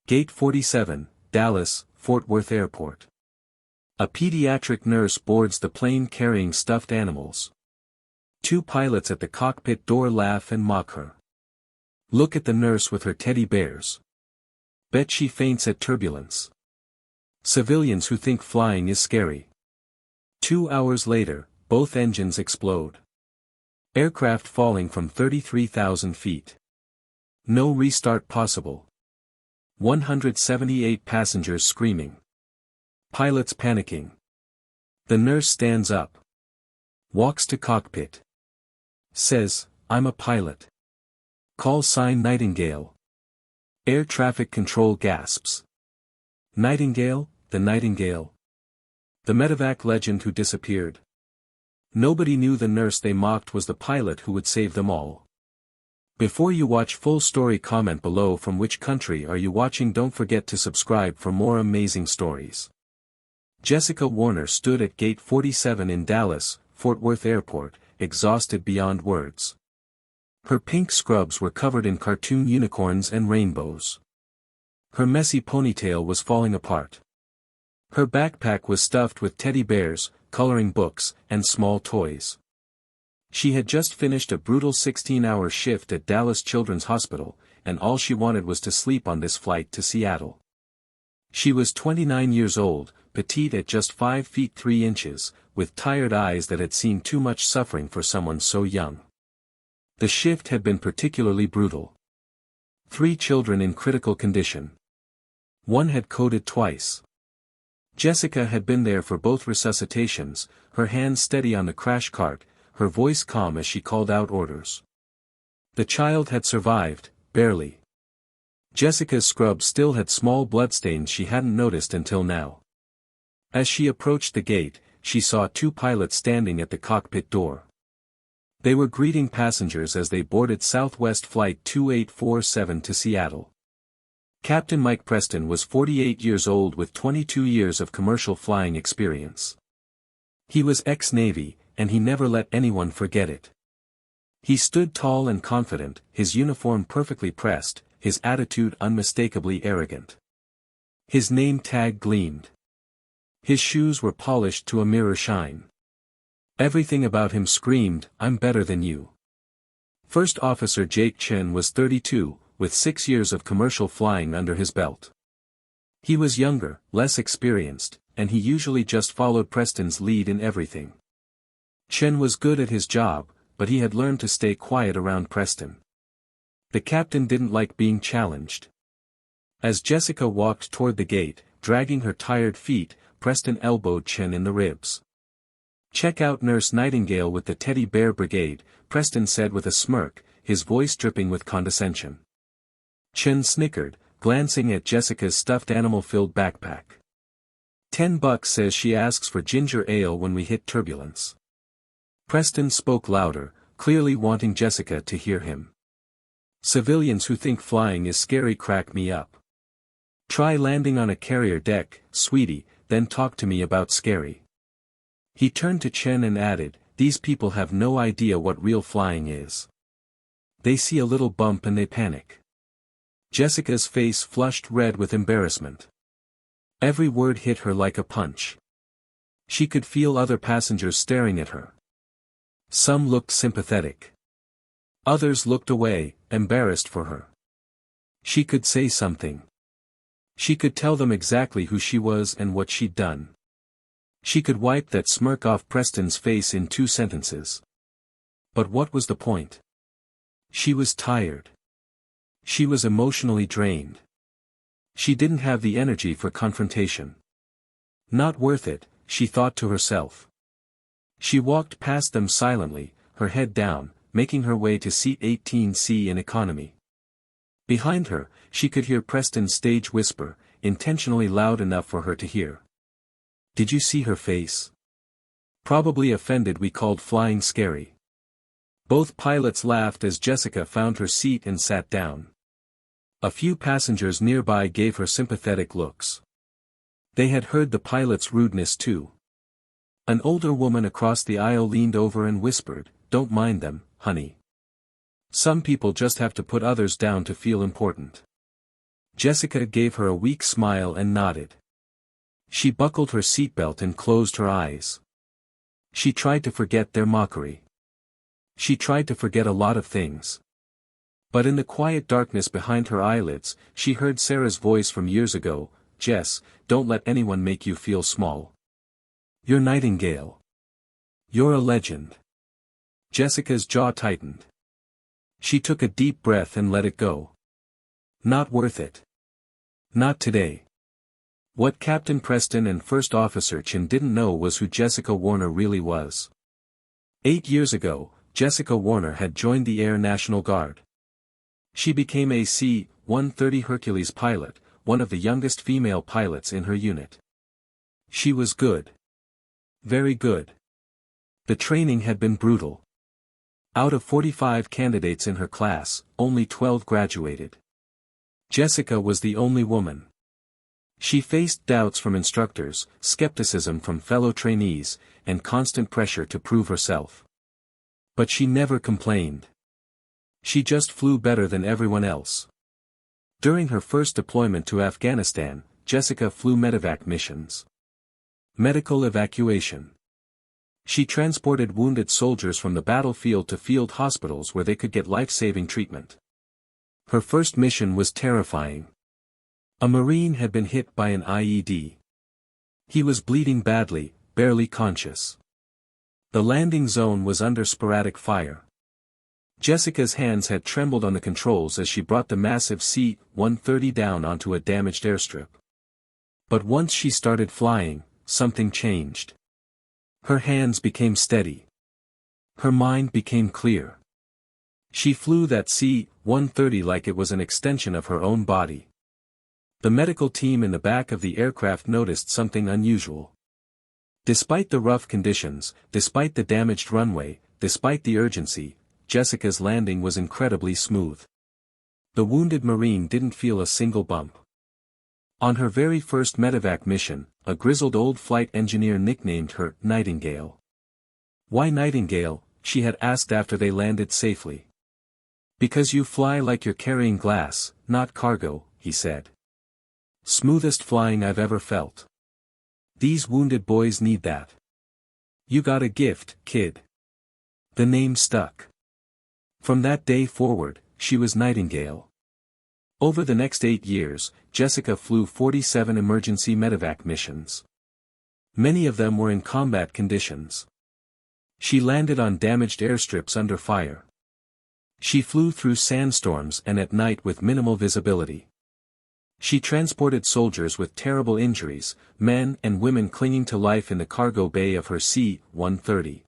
Gate 47, Dallas, Fort Worth Airport. A pediatric nurse boards the plane carrying stuffed animals. Two pilots at the cockpit door laugh and mock her. Look at the nurse with her teddy bears. Bet she faints at turbulence. Civilians who think flying is scary. 2 hours later, both engines explode. Aircraft falling from 33,000 feet. No restart possible. 178 passengers screaming. Pilots panicking. The nurse stands up. Walks to cockpit. Says, "I'm a pilot. Call sign Nightingale." Air traffic control gasps. Nightingale, the Nightingale. The medevac legend who disappeared. Nobody knew the nurse they mocked was the pilot who would save them all. Before you watch full story, comment below from which country are you watching. Don't forget to subscribe for more amazing stories. Jessica Warner stood at Gate 47 in Dallas, Fort Worth Airport, exhausted beyond words. Her pink scrubs were covered in cartoon unicorns and rainbows. Her messy ponytail was falling apart. Her backpack was stuffed with teddy bears, coloring books, and small toys. She had just finished a brutal 16-hour shift at Dallas Children's Hospital, and all she wanted was to sleep on this flight to Seattle. She was 29 years old, petite at just 5 feet 3 inches, with tired eyes that had seen too much suffering for someone so young. The shift had been particularly brutal. 3 children in critical condition. One had coded twice. Jessica had been there for both resuscitations, her hands steady on the crash cart, her voice calm as she called out orders. The child had survived, barely. Jessica's scrubs still had small bloodstains she hadn't noticed until now. As she approached the gate, she saw 2 pilots standing at the cockpit door. They were greeting passengers as they boarded Southwest Flight 2847 to Seattle. Captain Mike Preston was 48 years old with 22 years of commercial flying experience. He was ex-Navy, and he never let anyone forget it. He stood tall and confident, his uniform perfectly pressed, his attitude unmistakably arrogant. His name tag gleamed. His shoes were polished to a mirror shine. Everything about him screamed, "I'm better than you." First Officer Jake Chen was 32, with 6 years of commercial flying under his belt. He was younger, less experienced, and he usually just followed Preston's lead in everything. Chen was good at his job, but he had learned to stay quiet around Preston. The captain didn't like being challenged. As Jessica walked toward the gate, dragging her tired feet, Preston elbowed Chen in the ribs. "Check out Nurse Nightingale with the Teddy Bear Brigade," Preston said with a smirk, his voice dripping with condescension. Chen snickered, glancing at Jessica's stuffed animal-filled backpack. $10 says she asks for ginger ale when we hit turbulence. Preston spoke louder, clearly wanting Jessica to hear him. "Civilians who think flying is scary crack me up. Try landing on a carrier deck, sweetie, then talk to me about scary." He turned to Chen and added, "These people have no idea what real flying is. They see a little bump and they panic." Jessica's face flushed red with embarrassment. Every word hit her like a punch. She could feel other passengers staring at her. Some looked sympathetic. Others looked away, embarrassed for her. She could say something. She could tell them exactly who she was and what she'd done. She could wipe that smirk off Preston's face in 2 sentences. But what was the point? She was tired. She was emotionally drained. She didn't have the energy for confrontation. Not worth it, she thought to herself. She walked past them silently, her head down, making her way to seat 18C in economy. Behind her, she could hear Preston's stage whisper, intentionally loud enough for her to hear. "Did you see her face? Probably offended we called flying scary." Both pilots laughed as Jessica found her seat and sat down. A few passengers nearby gave her sympathetic looks. They had heard the pilot's rudeness too. An older woman across the aisle leaned over and whispered, "Don't mind them, honey. Some people just have to put others down to feel important." Jessica gave her a weak smile and nodded. She buckled her seatbelt and closed her eyes. She tried to forget their mockery. She tried to forget a lot of things. But in the quiet darkness behind her eyelids, she heard Sarah's voice from years ago, "Jess, don't let anyone make you feel small. You're Nightingale. You're a legend." Jessica's jaw tightened. She took a deep breath and let it go. Not worth it. Not today. What Captain Preston and First Officer Chin didn't know was who Jessica Warner really was. 8 years ago, Jessica Warner had joined the Air National Guard. She became a C-130 Hercules pilot, one of the youngest female pilots in her unit. She was good. Very good. The training had been brutal. Out of 45 candidates in her class, only 12 graduated. Jessica was the only woman. She faced doubts from instructors, skepticism from fellow trainees, and constant pressure to prove herself. But she never complained. She just flew better than everyone else. During her first deployment to Afghanistan, Jessica flew medevac missions. Medical evacuation. She transported wounded soldiers from the battlefield to field hospitals where they could get life-saving treatment. Her first mission was terrifying. A Marine had been hit by an IED. He was bleeding badly, barely conscious. The landing zone was under sporadic fire. Jessica's hands had trembled on the controls as she brought the massive C-130 down onto a damaged airstrip. But once she started flying, something changed. Her hands became steady. Her mind became clear. She flew that C-130 like it was an extension of her own body. The medical team in the back of the aircraft noticed something unusual. Despite the rough conditions, despite the damaged runway, despite the urgency, Jessica's landing was incredibly smooth. The wounded Marine didn't feel a single bump. On her very first medevac mission, a grizzled old flight engineer nicknamed her Nightingale. "Why Nightingale?" she had asked after they landed safely. "Because you fly like you're carrying glass, not cargo," he said. "Smoothest flying I've ever felt. These wounded boys need that. You got a gift, kid." The name stuck. From that day forward, she was Nightingale. Over the next 8 years, Jessica flew 47 emergency medevac missions. Many of them were in combat conditions. She landed on damaged airstrips under fire. She flew through sandstorms and at night with minimal visibility. She transported soldiers with terrible injuries, men and women clinging to life in the cargo bay of her C-130.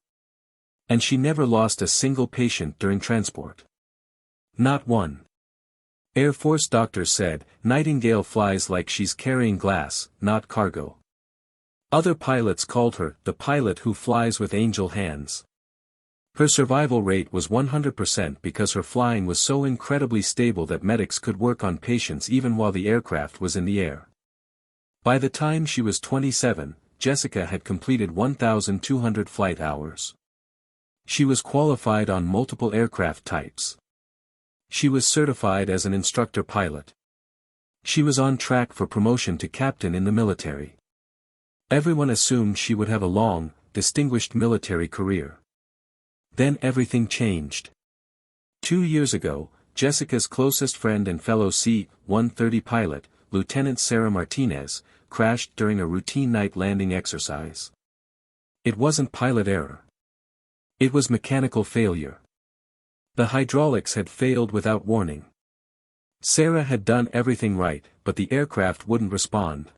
And she never lost a single patient during transport. Not one. Air Force doctors said, "Nightingale flies like she's carrying glass, not cargo." Other pilots called her the pilot who flies with angel hands. Her survival rate was 100% because her flying was so incredibly stable that medics could work on patients even while the aircraft was in the air. By the time she was 27, Jessica had completed 1,200 flight hours. She was qualified on multiple aircraft types. She was certified as an instructor pilot. She was on track for promotion to captain in the military. Everyone assumed she would have a long, distinguished military career. Then everything changed. 2 years ago, Jessica's closest friend and fellow C-130 pilot, Lieutenant Sarah Martinez, crashed during a routine night landing exercise. It wasn't pilot error. It was mechanical failure. The hydraulics had failed without warning. Sarah had done everything right, but the aircraft wouldn't respond.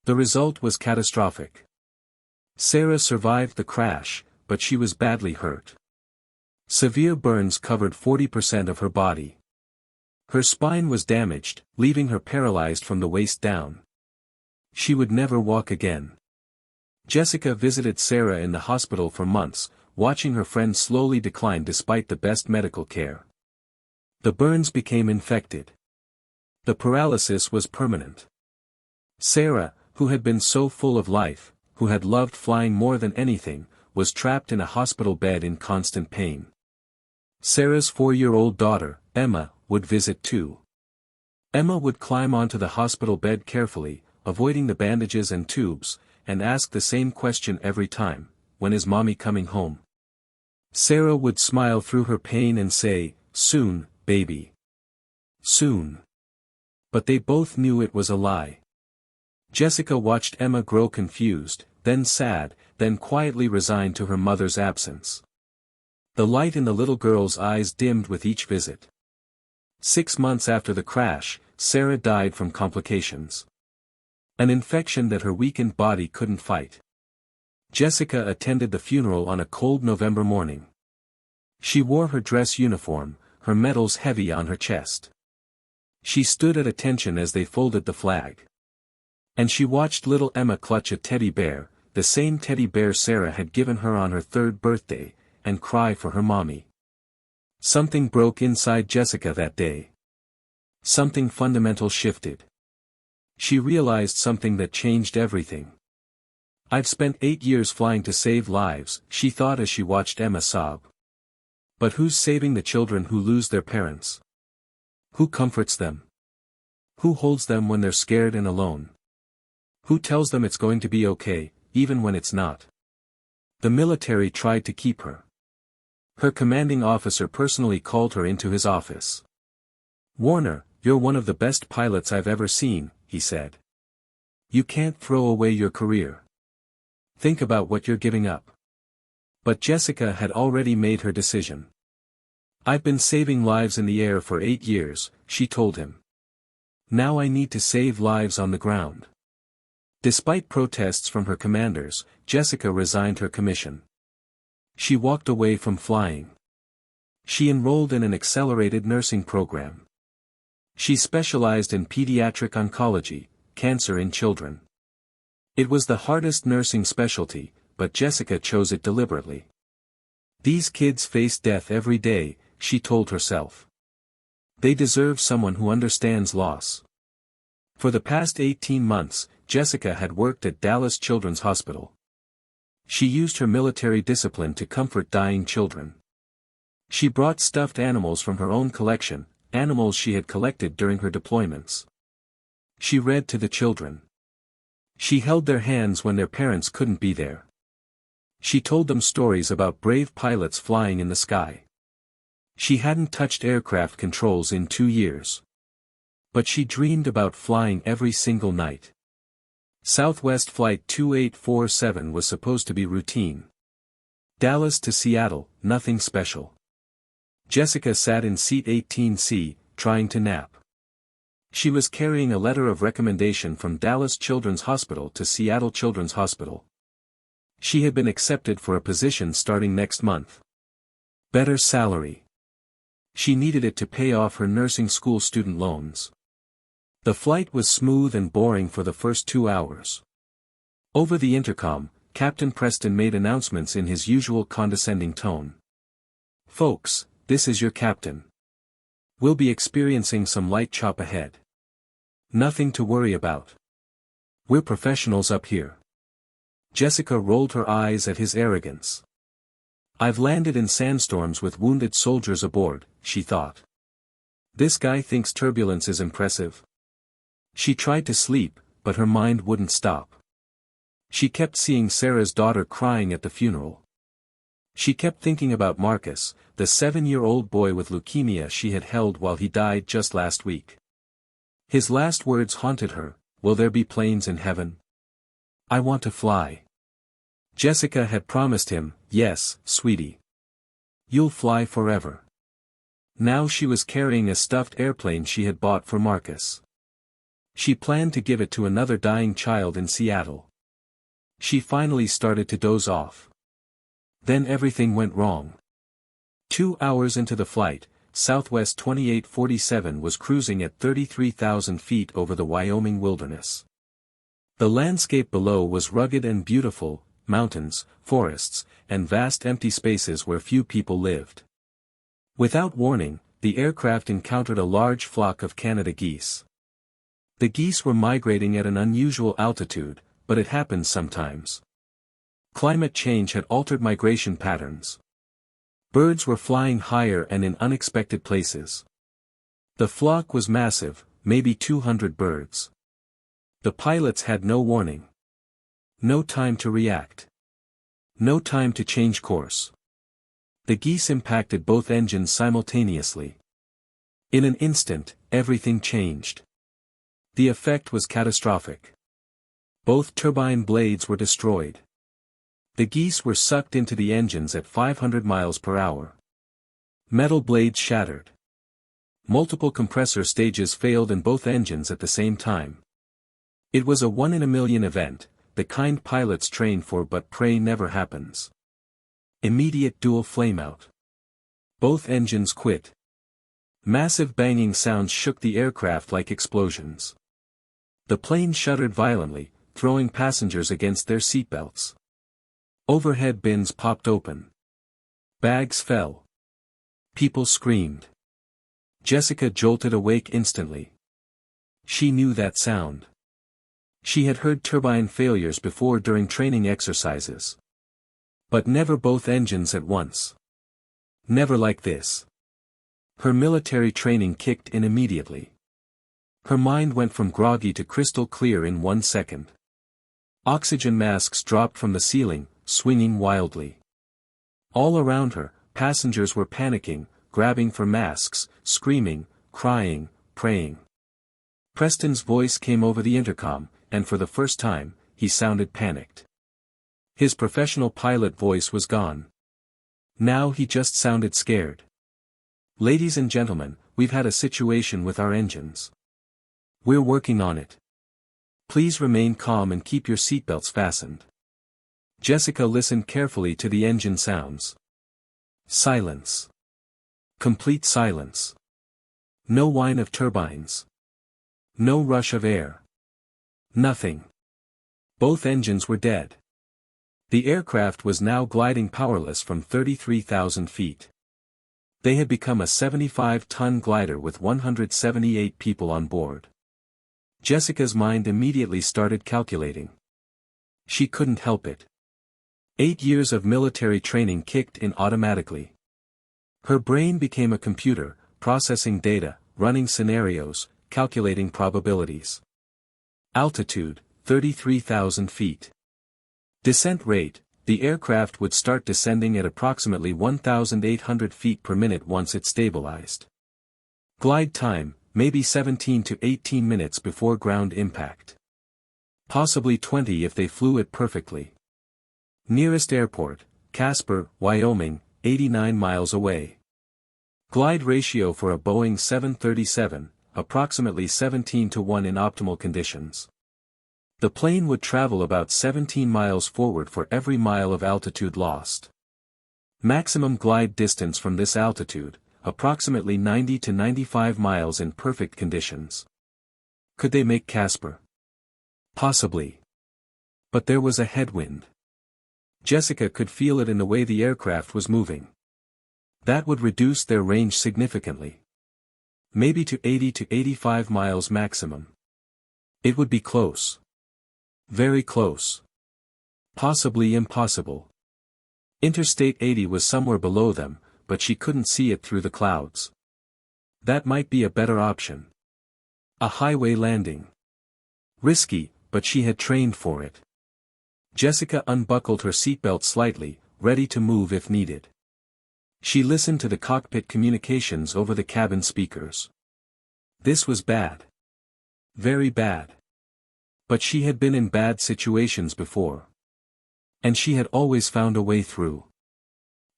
The result was catastrophic. Sarah survived the crash, but she was badly hurt. Severe burns covered 40% of her body. Her spine was damaged, leaving her paralyzed from the waist down. She would never walk again. Jessica visited Sarah in the hospital for months, watching her friend slowly decline despite the best medical care. The burns became infected. The paralysis was permanent. Sarah, who had been so full of life, who had loved flying more than anything, was trapped in a hospital bed in constant pain. Sarah's 4-year-old daughter, Emma, would visit too. Emma would climb onto the hospital bed carefully, avoiding the bandages and tubes, and ask the same question every time, "When is mommy coming home?" Sarah would smile through her pain and say, "Soon, baby. Soon." But they both knew it was a lie. Jessica watched Emma grow confused, then sad, then quietly resigned to her mother's absence. The light in the little girl's eyes dimmed with each visit. 6 months after the crash, Sarah died from complications. An infection that her weakened body couldn't fight. Jessica attended the funeral on a cold November morning. She wore her dress uniform, her medals heavy on her chest. She stood at attention as they folded the flag. And she watched little Emma clutch a teddy bear, the same teddy bear Sarah had given her on her 3rd birthday, and cry for her mommy. Something broke inside Jessica that day. Something fundamental shifted. She realized something that changed everything. "I've spent 8 years flying to save lives," she thought as she watched Emma sob. But who's saving the children who lose their parents? Who comforts them? Who holds them when they're scared and alone? Who tells them it's going to be okay, even when it's not? The military tried to keep her. Her commanding officer personally called her into his office. "Warner, you're one of the best pilots I've ever seen," he said. "You can't throw away your career. Think about what you're giving up." But Jessica had already made her decision. "I've been saving lives in the air for 8 years," she told him. "Now I need to save lives on the ground." Despite protests from her commanders, Jessica resigned her commission. She walked away from flying. She enrolled in an accelerated nursing program. She specialized in pediatric oncology, cancer in children. It was the hardest nursing specialty, but Jessica chose it deliberately. "These kids face death every day," she told herself. "They deserve someone who understands loss." For the past 18 months, Jessica had worked at Dallas Children's Hospital. She used her military discipline to comfort dying children. She brought stuffed animals from her own collection, animals she had collected during her deployments. She read to the children. She held their hands when their parents couldn't be there. She told them stories about brave pilots flying in the sky. She hadn't touched aircraft controls in 2 years. But she dreamed about flying every single night. Southwest Flight 2847 was supposed to be routine. Dallas to Seattle, nothing special. Jessica sat in seat 18C, trying to nap. She was carrying a letter of recommendation from Dallas Children's Hospital to Seattle Children's Hospital. She had been accepted for a position starting next month. Better salary. She needed it to pay off her nursing school student loans. The flight was smooth and boring for the first 2 hours. Over the intercom, Captain Preston made announcements in his usual condescending tone. "Folks, this is your captain. We'll be experiencing some light chop ahead. Nothing to worry about. We're professionals up here." Jessica rolled her eyes at his arrogance. "I've landed in sandstorms with wounded soldiers aboard," she thought. "This guy thinks turbulence is impressive." She tried to sleep, but her mind wouldn't stop. She kept seeing Sarah's daughter crying at the funeral. She kept thinking about Marcus, the 7-year-old boy with leukemia she had held while he died just last week. His last words haunted her, "Will there be planes in heaven? I want to fly." Jessica had promised him, "Yes, sweetie. You'll fly forever." Now she was carrying a stuffed airplane she had bought for Marcus. She planned to give it to another dying child in Seattle. She finally started to doze off. Then everything went wrong. 2 hours into the flight, Southwest 2847 was cruising at 33,000 feet over the Wyoming wilderness. The landscape below was rugged and beautiful, mountains, forests, and vast empty spaces where few people lived. Without warning, the aircraft encountered a large flock of Canada geese. The geese were migrating at an unusual altitude, but it happens sometimes. Climate change had altered migration patterns. Birds were flying higher and in unexpected places. The flock was massive, maybe 200 birds. The pilots had no warning. No time to react. No time to change course. The geese impacted both engines simultaneously. In an instant, everything changed. The effect was catastrophic. Both turbine blades were destroyed. The geese were sucked into the engines at 500 miles per hour. Metal blades shattered. Multiple compressor stages failed in both engines at the same time. It was a one-in-a-million event, the kind pilots train for, but pray never happens. Immediate dual flameout. Both engines quit. Massive banging sounds shook the aircraft like explosions. The plane shuddered violently, throwing passengers against their seatbelts. Overhead bins popped open. Bags fell. People screamed. Jessica jolted awake instantly. She knew that sound. She had heard turbine failures before during training exercises. But never both engines at once. Never like this. Her military training kicked in immediately. Her mind went from groggy to crystal clear in 1 second. Oxygen masks dropped from the ceiling, swinging wildly. All around her, passengers were panicking, grabbing for masks, screaming, crying, praying. Preston's voice came over the intercom, and for the first time, he sounded panicked. His professional pilot voice was gone. Now he just sounded scared. "Ladies and gentlemen, we've had a situation with our engines. We're working on it. Please remain calm and keep your seatbelts fastened." Jessica listened carefully to the engine sounds. Silence. Complete silence. No whine of turbines. No rush of air. Nothing. Both engines were dead. The aircraft was now gliding powerless from 33,000 feet. They had become a 75-ton glider with 178 people on board. Jessica's mind immediately started calculating. She couldn't help it. 8 years of military training kicked in automatically. Her brain became a computer, processing data, running scenarios, calculating probabilities. Altitude, 33,000 feet. Descent rate, the aircraft would start descending at approximately 1,800 feet per minute once it stabilized. Glide time, maybe 17 to 18 minutes before ground impact. Possibly 20 if they flew it perfectly. Nearest airport, Casper, Wyoming, 89 miles away. Glide ratio for a Boeing 737, approximately 17 to 1 in optimal conditions. The plane would travel about 17 miles forward for every mile of altitude lost. Maximum glide distance from this altitude, approximately 90 to 95 miles in perfect conditions. Could they make Casper? Possibly. But there was a headwind. Jessica could feel it in the way the aircraft was moving. That would reduce their range significantly. Maybe to 80 to 85 miles maximum. It would be close. Very close. Possibly impossible. Interstate 80 was somewhere below them, but she couldn't see it through the clouds. That might be a better option. A highway landing. Risky, but she had trained for it. Jessica unbuckled her seatbelt slightly, ready to move if needed. She listened to the cockpit communications over the cabin speakers. This was bad. Very bad. But she had been in bad situations before. And she had always found a way through.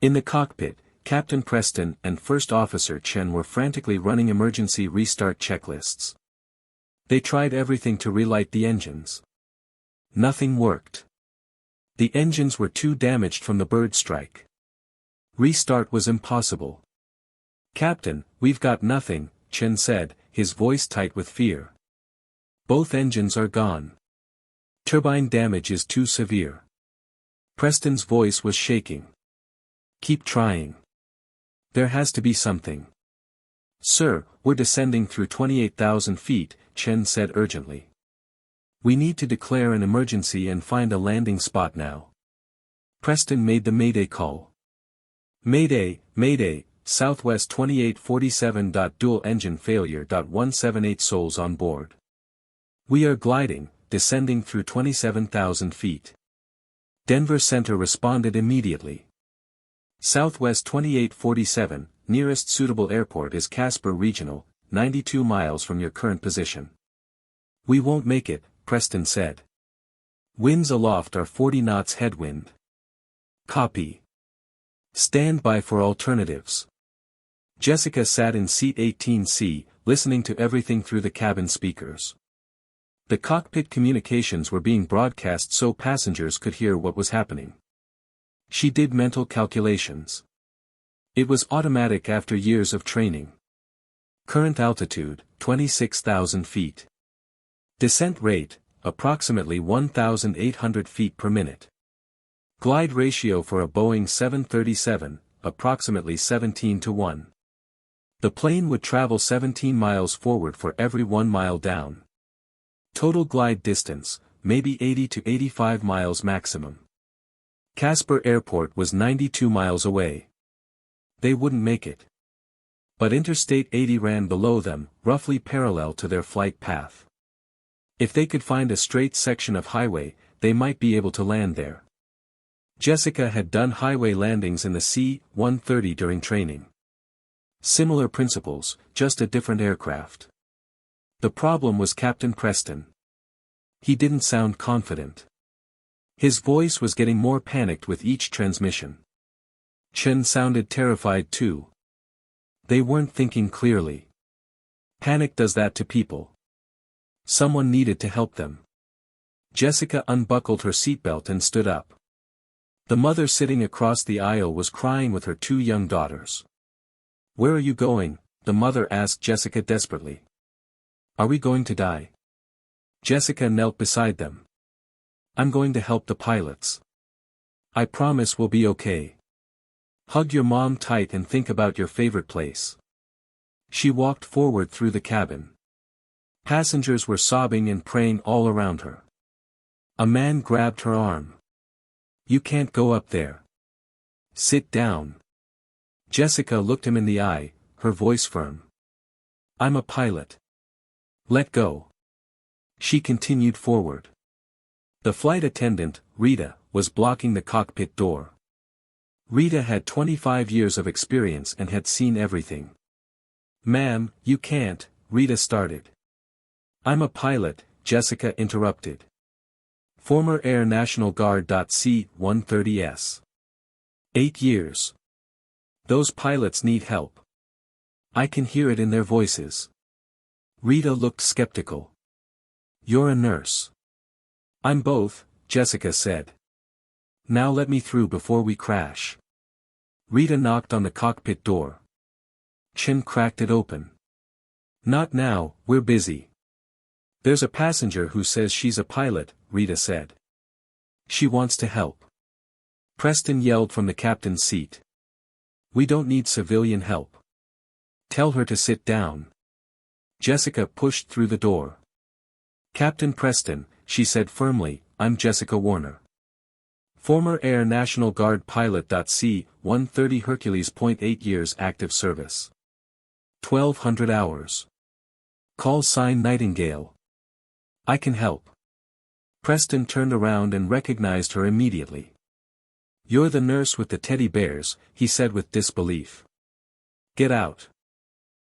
In the cockpit, Captain Preston and First Officer Chen were frantically running emergency restart checklists. They tried everything to relight the engines. Nothing worked. The engines were too damaged from the bird strike. Restart was impossible. "Captain, we've got nothing," Chen said, his voice tight with fear. "Both engines are gone. Turbine damage is too severe." Preston's voice was shaking. "Keep trying. There has to be something." "Sir, we're descending through 28,000 feet, Chen said urgently. "We need to declare an emergency and find a landing spot now." Preston made the Mayday call. "Mayday, Mayday," Southwest 2847. Dual engine failure. 178 souls on board. We are gliding, descending through 27,000 feet. Denver Center responded immediately. Southwest 2847, nearest suitable airport is Casper Regional, 92 miles from your current position. We won't make it, Preston said. Winds aloft are 40 knots headwind. Copy. Stand by for alternatives. Jessica sat in seat 18C, listening to everything through the cabin speakers. The cockpit communications were being broadcast so passengers could hear what was happening. She did mental calculations. It was automatic after years of training. Current altitude, 26,000 feet. Descent rate, approximately 1,800 feet per minute. Glide ratio for a Boeing 737, approximately 17:1. The plane would travel 17 miles forward for every 1 mile down. Total glide distance, maybe 80 to 85 miles maximum. Casper Airport was 92 miles away. They wouldn't make it. But Interstate 80 ran below them, roughly parallel to their flight path. If they could find a straight section of highway, they might be able to land there. Jessica had done highway landings in the C-130 during training. Similar principles, just a different aircraft. The problem was Captain Preston. He didn't sound confident. His voice was getting more panicked with each transmission. Chen sounded terrified too. They weren't thinking clearly. Panic does that to people. Someone needed to help them. Jessica unbuckled her seatbelt and stood up. The mother sitting across the aisle was crying with her 2 young daughters. "Where are you going?" the mother asked Jessica desperately. "Are we going to die?" Jessica knelt beside them. "I'm going to help the pilots. I promise we'll be okay. Hug your mom tight and think about your favorite place." She walked forward through the cabin. Passengers were sobbing and praying all around her. A man grabbed her arm. "You can't go up there. Sit down." Jessica looked him in the eye, her voice firm. "I'm a pilot. Let go." She continued forward. The flight attendant, Rita, was blocking the cockpit door. Rita had 25 years of experience and had seen everything. "Ma'am, you can't," Rita started. "I'm a pilot," Jessica interrupted. "Former Air National Guard. C-130S. 8 years. Those pilots need help. I can hear it in their voices." Rita looked skeptical. "You're a nurse." "I'm both," Jessica said. "Now let me through before we crash." Rita knocked on the cockpit door. Chen cracked it open. "Not now, we're busy." "There's a passenger who says she's a pilot," Rita said. "She wants to help." Preston yelled from the captain's seat. "We don't need civilian help. Tell her to sit down." Jessica pushed through the door. "Captain Preston," she said firmly, "I'm Jessica Warner. Former Air National Guard pilot. C-130 Hercules. 8 years active service. 1,200 hours. Call sign Nightingale. I can help." Preston turned around and recognized her immediately. "You're the nurse with the teddy bears," he said with disbelief. "Get out.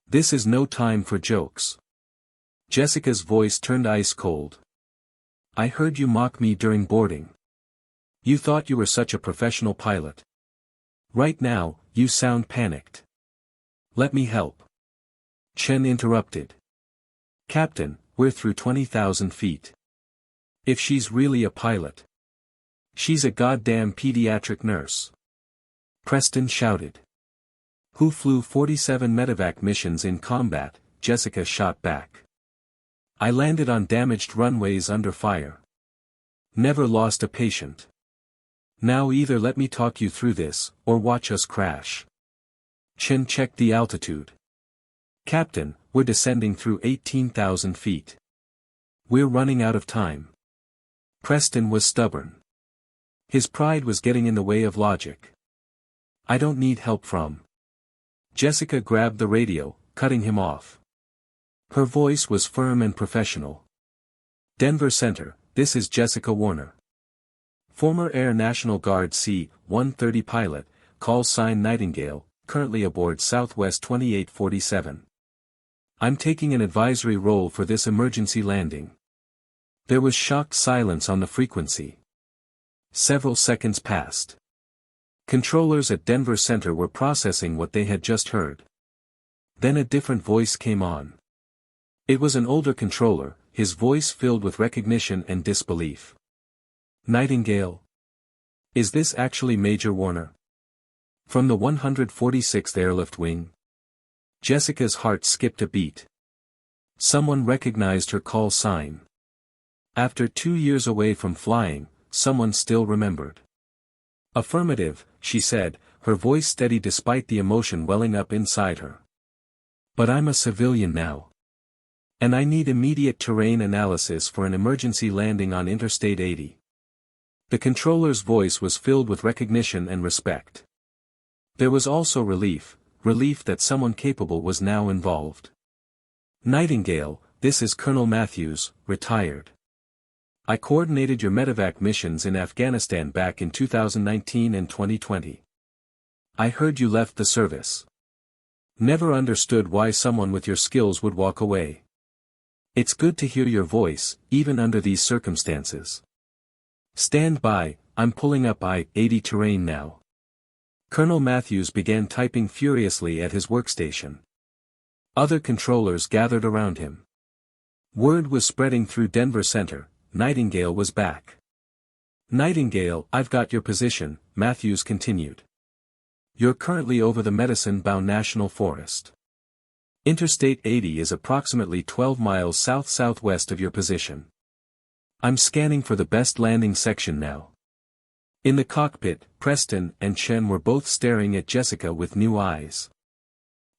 This is no time for jokes." Jessica's voice turned ice cold. "I heard you mock me during boarding. You thought you were such a professional pilot. Right now, you sound panicked. Let me help." Chen interrupted. "Captain, we're through 20,000 feet. If she's really a pilot. She's a goddamn pediatric nurse." Preston shouted. "Who flew 47 medevac missions in combat?" Jessica shot back. "I landed on damaged runways under fire. Never lost a patient. Now either let me talk you through this, or watch us crash." Chen checked the altitude. "Captain, we're descending through 18,000 feet. We're running out of time." Preston was stubborn. His pride was getting in the way of logic. "I don't need help from Jessica grabbed the radio, cutting him off. Her voice was firm and professional. Denver Center, this is Jessica Warner. Former Air National Guard C-130 pilot, call sign Nightingale, currently aboard Southwest 2847. I'm taking an advisory role for this emergency landing. There was shocked silence on the frequency. Several seconds passed. Controllers at Denver Center were processing what they had just heard. Then a different voice came on. It was an older controller, his voice filled with recognition and disbelief. Nightingale? Is this actually Major Warner? From the 146th Airlift Wing? Jessica's heart skipped a beat. Someone recognized her call sign. After 2 years away from flying, someone still remembered. Affirmative, she said, her voice steady despite the emotion welling up inside her. But I'm a civilian now. And I need immediate terrain analysis for an emergency landing on Interstate 80. The controller's voice was filled with recognition and respect. There was also relief that someone capable was now involved. Nightingale, this is Colonel Matthews, retired. I coordinated your medevac missions in Afghanistan back in 2019 and 2020. I heard you left the service. Never understood why someone with your skills would walk away. It's good to hear your voice, even under these circumstances. Stand by, I'm pulling up I-80 terrain now. Colonel Matthews began typing furiously at his workstation. Other controllers gathered around him. Word was spreading through Denver Center, Nightingale was back. Nightingale, I've got your position, Matthews continued. You're currently over the Medicine-bound National Forest. Interstate 80 is approximately 12 miles south-southwest of your position. I'm scanning for the best landing section now. In the cockpit, Preston and Chen were both staring at Jessica with new eyes.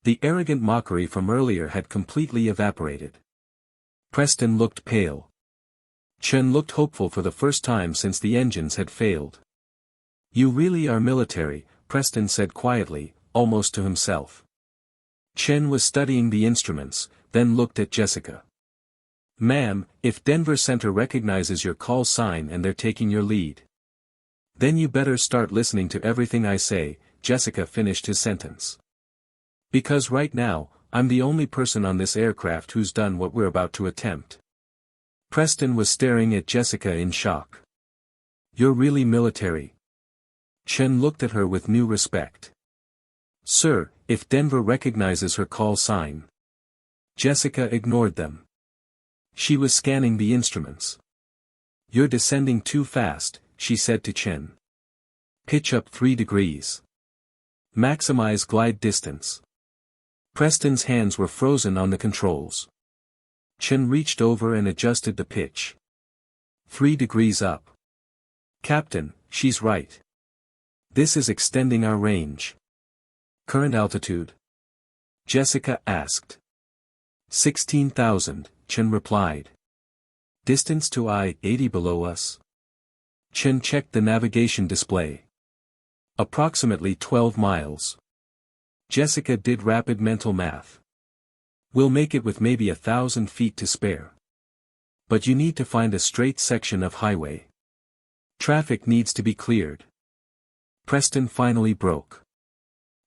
The arrogant mockery from earlier had completely evaporated. Preston looked pale. Chen looked hopeful for the first time since the engines had failed. You really are military, Preston said quietly, almost to himself. Chen was studying the instruments, then looked at Jessica. Ma'am, if Denver Center recognizes your call sign and they're taking your lead, then you better start listening to everything I say, Jessica finished his sentence. Because right now, I'm the only person on this aircraft who's done what we're about to attempt. Preston was staring at Jessica in shock. You're really military? Chen looked at her with new respect. Sir, if Denver recognizes her call sign. Jessica ignored them. She was scanning the instruments. You're descending too fast, she said to Chen. Pitch up 3 degrees. Maximize glide distance. Preston's hands were frozen on the controls. Chen reached over and adjusted the pitch. 3 degrees up. Captain, she's right. This is extending our range. Current altitude? Jessica asked. 16,000, Chen replied. Distance to I-80 below us? Chen checked the navigation display. Approximately 12 miles. Jessica did rapid mental math. We'll make it with maybe 1,000 feet to spare. But you need to find a straight section of highway. Traffic needs to be cleared. Preston finally broke.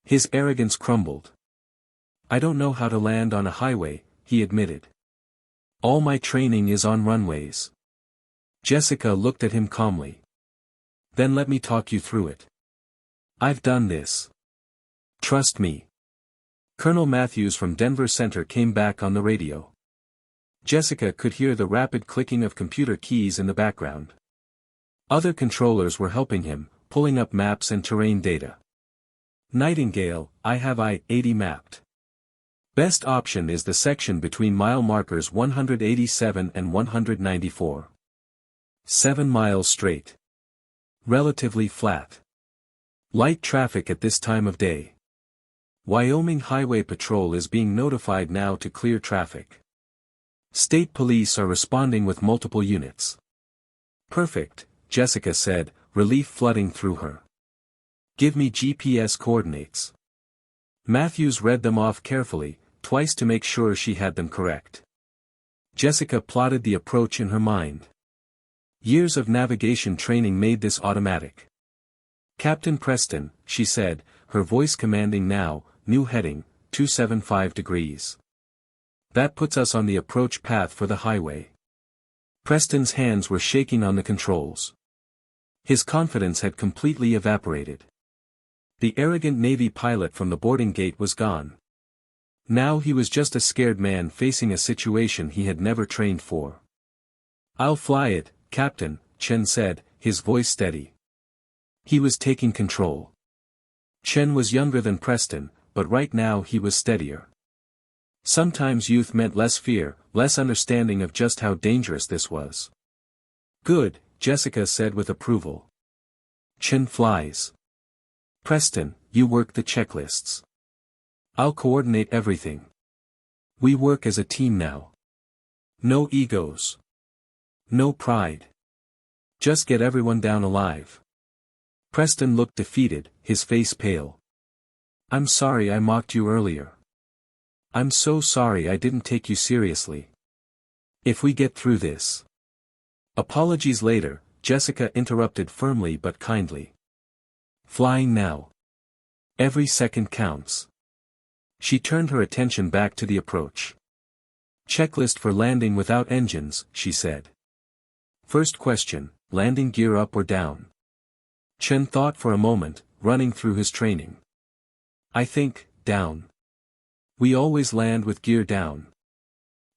His arrogance crumbled. I don't know how to land on a highway, he admitted. All my training is on runways. Jessica looked at him calmly. Then let me talk you through it. I've done this. Trust me. Colonel Matthews from Denver Center came back on the radio. Jessica could hear the rapid clicking of computer keys in the background. Other controllers were helping him, pulling up maps and terrain data. Nightingale, I have I-80 mapped. Best option is the section between mile markers 187 and 194. 7 miles straight. Relatively flat. Light traffic at this time of day. Wyoming Highway Patrol is being notified now to clear traffic. State police are responding with multiple units. Perfect, Jessica said, relief flooding through her. Give me GPS coordinates. Matthews read them off carefully, twice to make sure she had them correct. Jessica plotted the approach in her mind. Years of navigation training made this automatic. "Captain Preston," she said, her voice commanding now, "new heading, 275 degrees. That puts us on the approach path for the highway." Preston's hands were shaking on the controls. His confidence had completely evaporated. The arrogant Navy pilot from the boarding gate was gone. Now he was just a scared man facing a situation he had never trained for. "I'll fly it, Captain," Chen said, his voice steady. He was taking control. Chen was younger than Preston, but right now he was steadier. Sometimes youth meant less fear, less understanding of just how dangerous this was. "Good," Jessica said with approval. "Chen flies. Preston, you work the checklists. I'll coordinate everything. We work as a team now. No egos. No pride. Just get everyone down alive." Preston looked defeated, his face pale. "I'm sorry I mocked you earlier. I'm so sorry I didn't take you seriously. If we get through this." Apologies later, Jessica interrupted firmly but kindly. "Flying now. Every second counts." She turned her attention back to the approach. "Checklist for landing without engines," she said. "First question, landing gear up or down?" Chen thought for a moment, running through his training. "I think, down. We always land with gear down."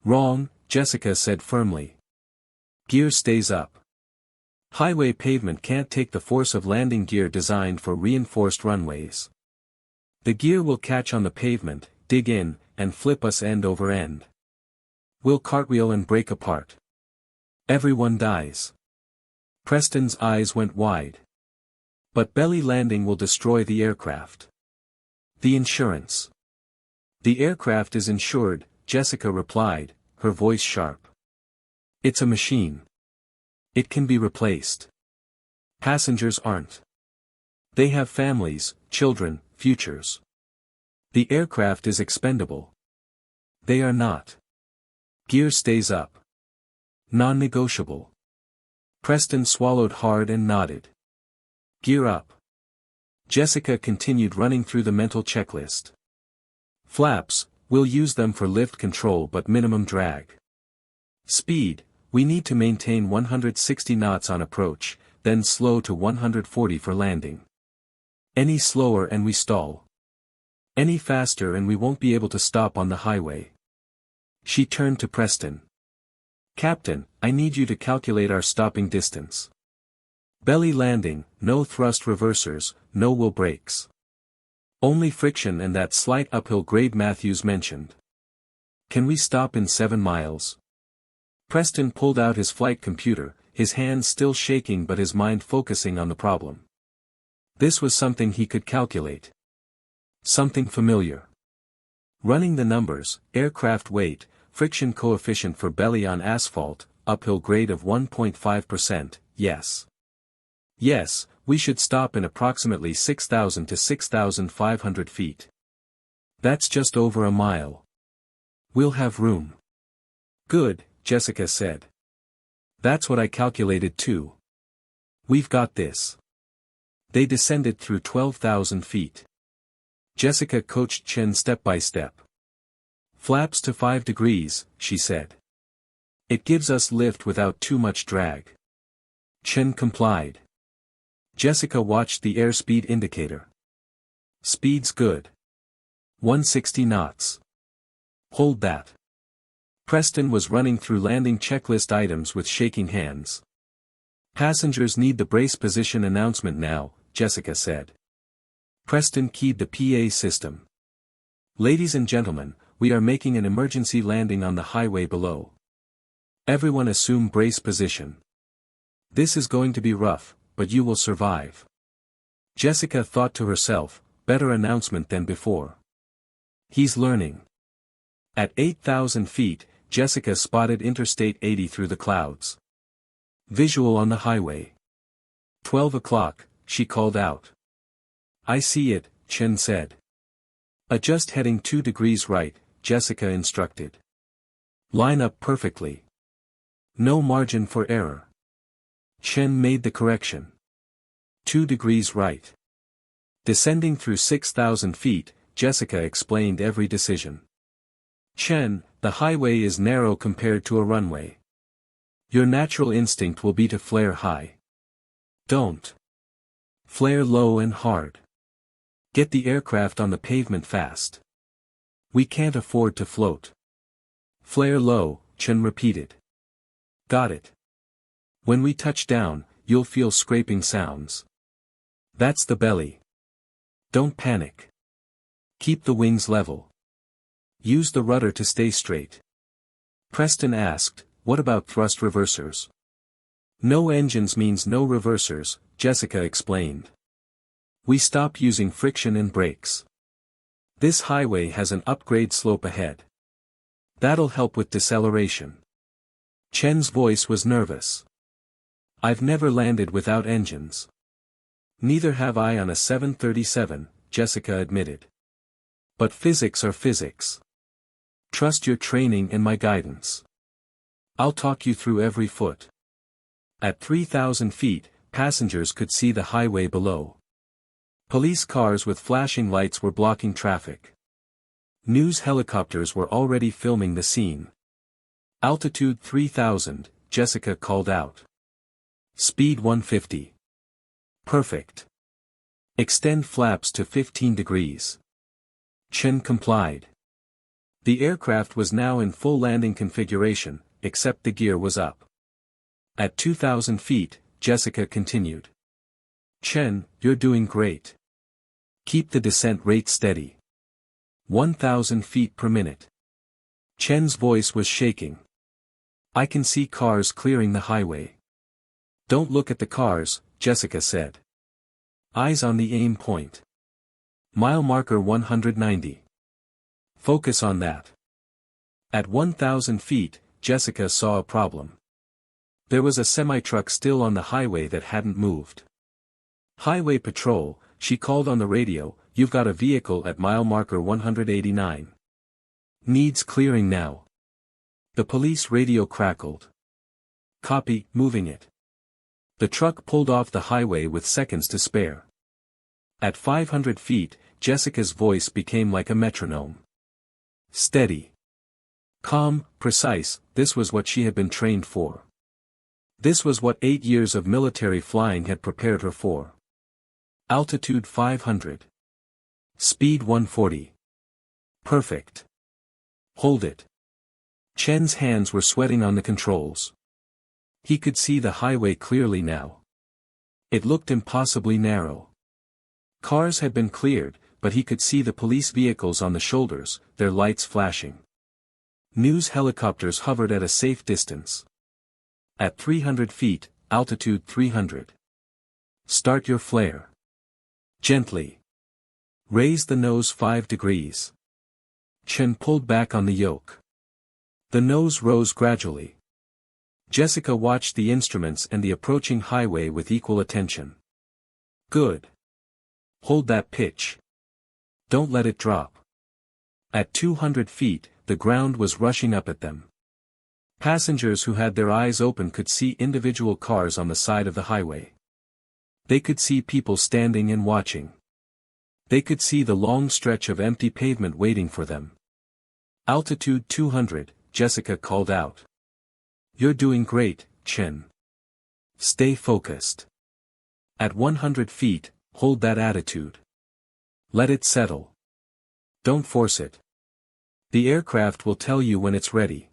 "Wrong," Jessica said firmly. "Gear stays up. Highway pavement can't take the force of landing gear designed for reinforced runways. The gear will catch on the pavement, dig in, and flip us end over end. We'll cartwheel and break apart. Everyone dies." Preston's eyes went wide. "But belly landing will destroy the aircraft." "The insurance." "The aircraft is insured," Jessica replied, her voice sharp. "It's a machine. It can be replaced. Passengers aren't. They have families, children, futures. The aircraft is expendable. They are not. Gear stays up. Non-negotiable." Preston swallowed hard and nodded. "Gear up." Jessica continued running through the mental checklist. "Flaps, we'll use them for lift control but minimum drag. Speed, we need to maintain 160 knots on approach, then slow to 140 for landing. Any slower and we stall. Any faster and we won't be able to stop on the highway." She turned to Preston. "Captain, I need you to calculate our stopping distance. Belly landing, no thrust reversers, no wheel brakes. Only friction and that slight uphill grade Matthews mentioned. Can we stop in 7 miles? Preston pulled out his flight computer, his hands still shaking but his mind focusing on the problem. This was something he could calculate. Something familiar. Running the numbers, aircraft weight, friction coefficient for belly on asphalt, uphill grade of 1.5%, yes. Yes, we should stop in approximately 6,000 to 6,500 feet. That's just over a mile. We'll have room. Good, Jessica said. That's what I calculated too. We've got this. They descended through 12,000 feet. Jessica coached Chen step by step. Flaps to 5 degrees, she said. It gives us lift without too much drag. Chen complied. Jessica watched the airspeed indicator. Speed's good. 160 knots. Hold that. Preston was running through landing checklist items with shaking hands. Passengers need the brace position announcement now, Jessica said. Preston keyed the PA system. Ladies and gentlemen, we are making an emergency landing on the highway below. Everyone assume brace position. This is going to be rough, but you will survive. Jessica thought to herself, better announcement than before. He's learning. At 8,000 feet, Jessica spotted Interstate 80 through the clouds. Visual on the highway. 12 o'clock, she called out. I see it, Chen said. Adjust heading 2 degrees right, Jessica instructed. Line up perfectly. No margin for error. Chen made the correction. 2 degrees right. Descending through 6,000 feet, Jessica explained every decision. Chen, the highway is narrow compared to a runway. Your natural instinct will be to flare high. Don't. Flare low and hard. Get the aircraft on the pavement fast. We can't afford to float. Flare low, Chen repeated. Got it. When we touch down, you'll feel scraping sounds. That's the belly. Don't panic. Keep the wings level. Use the rudder to stay straight. Preston asked, what about thrust reversers? No engines means no reversers, Jessica explained. We stop using friction and brakes. This highway has an upgrade slope ahead. That'll help with deceleration. Chen's voice was nervous. I've never landed without engines. Neither have I on a 737, Jessica admitted. But physics are physics. Trust your training and my guidance. I'll talk you through every foot. At 3,000 feet, passengers could see the highway below. Police cars with flashing lights were blocking traffic. News helicopters were already filming the scene. Altitude 3,000, Jessica called out. Speed 150. Perfect. Extend flaps to 15 degrees. Chen complied. The aircraft was now in full landing configuration, except the gear was up. At 2,000 feet, Jessica continued. Chen, you're doing great. Keep the descent rate steady. 1,000 feet per minute. Chen's voice was shaking. I can see cars clearing the highway. Don't look at the cars, Jessica said. Eyes on the aim point. Mile marker 190. Focus on that. At 1,000 feet, Jessica saw a problem. There was a semi-truck still on the highway that hadn't moved. Highway patrol, she called on the radio, you've got a vehicle at mile marker 189. Needs clearing now. The police radio crackled. Copy, moving it. The truck pulled off the highway with seconds to spare. At 500 feet, Jessica's voice became like a metronome. Steady. Calm, precise, this was what she had been trained for. This was what 8 years of military flying had prepared her for. Altitude 500. Speed 140. Perfect. Hold it. Chen's hands were sweating on the controls. He could see the highway clearly now. It looked impossibly narrow. Cars had been cleared, but he could see the police vehicles on the shoulders, their lights flashing. News helicopters hovered at a safe distance. At 300 feet, altitude 300. Start your flare. Gently. Raise the nose 5 degrees. Chen pulled back on the yoke. The nose rose gradually. Jessica watched the instruments and the approaching highway with equal attention. Good. Hold that pitch. Don't let it drop. At 200 feet, the ground was rushing up at them. Passengers who had their eyes open could see individual cars on the side of the highway. They could see people standing and watching. They could see the long stretch of empty pavement waiting for them. Altitude 200, Jessica called out. You're doing great, Chen. Stay focused. At 100 feet, hold that attitude. Let it settle. Don't force it. The aircraft will tell you when it's ready.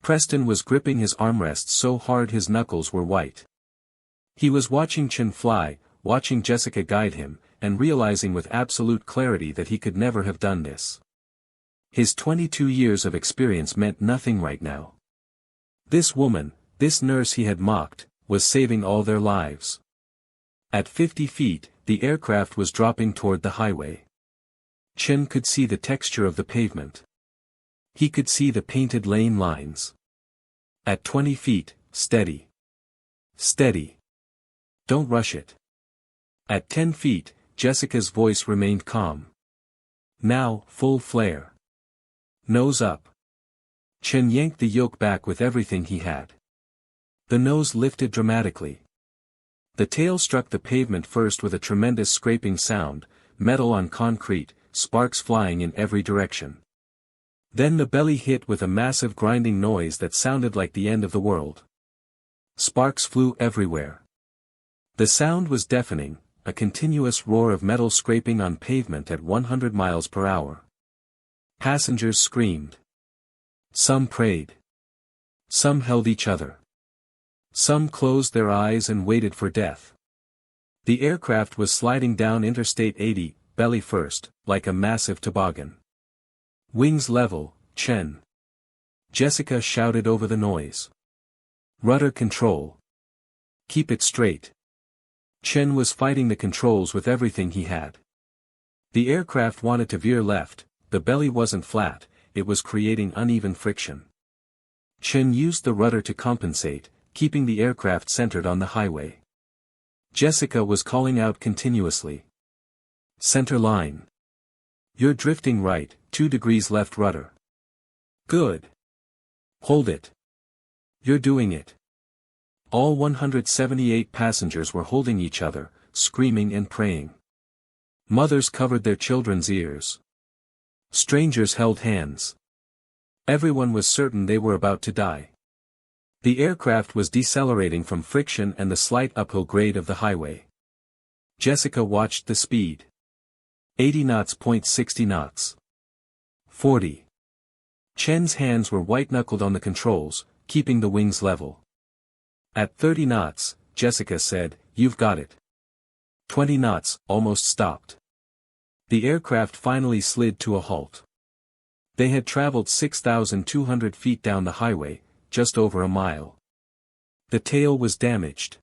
Preston was gripping his armrests so hard his knuckles were white. He was watching Chen fly, watching Jessica guide him, and realizing with absolute clarity that he could never have done this. His 22 years of experience meant nothing right now. This woman, this nurse he had mocked, was saving all their lives. At 50 feet, the aircraft was dropping toward the highway. Chen could see the texture of the pavement. He could see the painted lane lines. At 20 feet, steady. Steady. Don't rush it. At 10 feet, Jessica's voice remained calm. Now, full flare. Nose up. Chen yanked the yoke back with everything he had. The nose lifted dramatically. The tail struck the pavement first with a tremendous scraping sound, metal on concrete, sparks flying in every direction. Then the belly hit with a massive grinding noise that sounded like the end of the world. Sparks flew everywhere. The sound was deafening, a continuous roar of metal scraping on pavement at 100 miles per hour. Passengers screamed. Some prayed. Some held each other. Some closed their eyes and waited for death. The aircraft was sliding down Interstate 80, belly first, like a massive toboggan. Wings level, Chen. Jessica shouted over the noise. Rudder control. Keep it straight. Chen was fighting the controls with everything he had. The aircraft wanted to veer left, the belly wasn't flat, it was creating uneven friction. Chen used the rudder to compensate, keeping the aircraft centered on the highway. Jessica was calling out continuously. Center line. You're drifting right, 2 degrees left rudder. Good. Hold it. You're doing it. All 178 passengers were holding each other, screaming and praying. Mothers covered their children's ears. Strangers held hands. Everyone was certain they were about to die. The aircraft was decelerating from friction and the slight uphill grade of the highway. Jessica watched the speed. 80 knots. 60 knots. 40. Chen's hands were white-knuckled on the controls, keeping the wings level. At 30 knots, Jessica said, "You've got it." 20 knots, almost stopped. The aircraft finally slid to a halt. They had traveled 6,200 feet down the highway, just over a mile. The tail was damaged.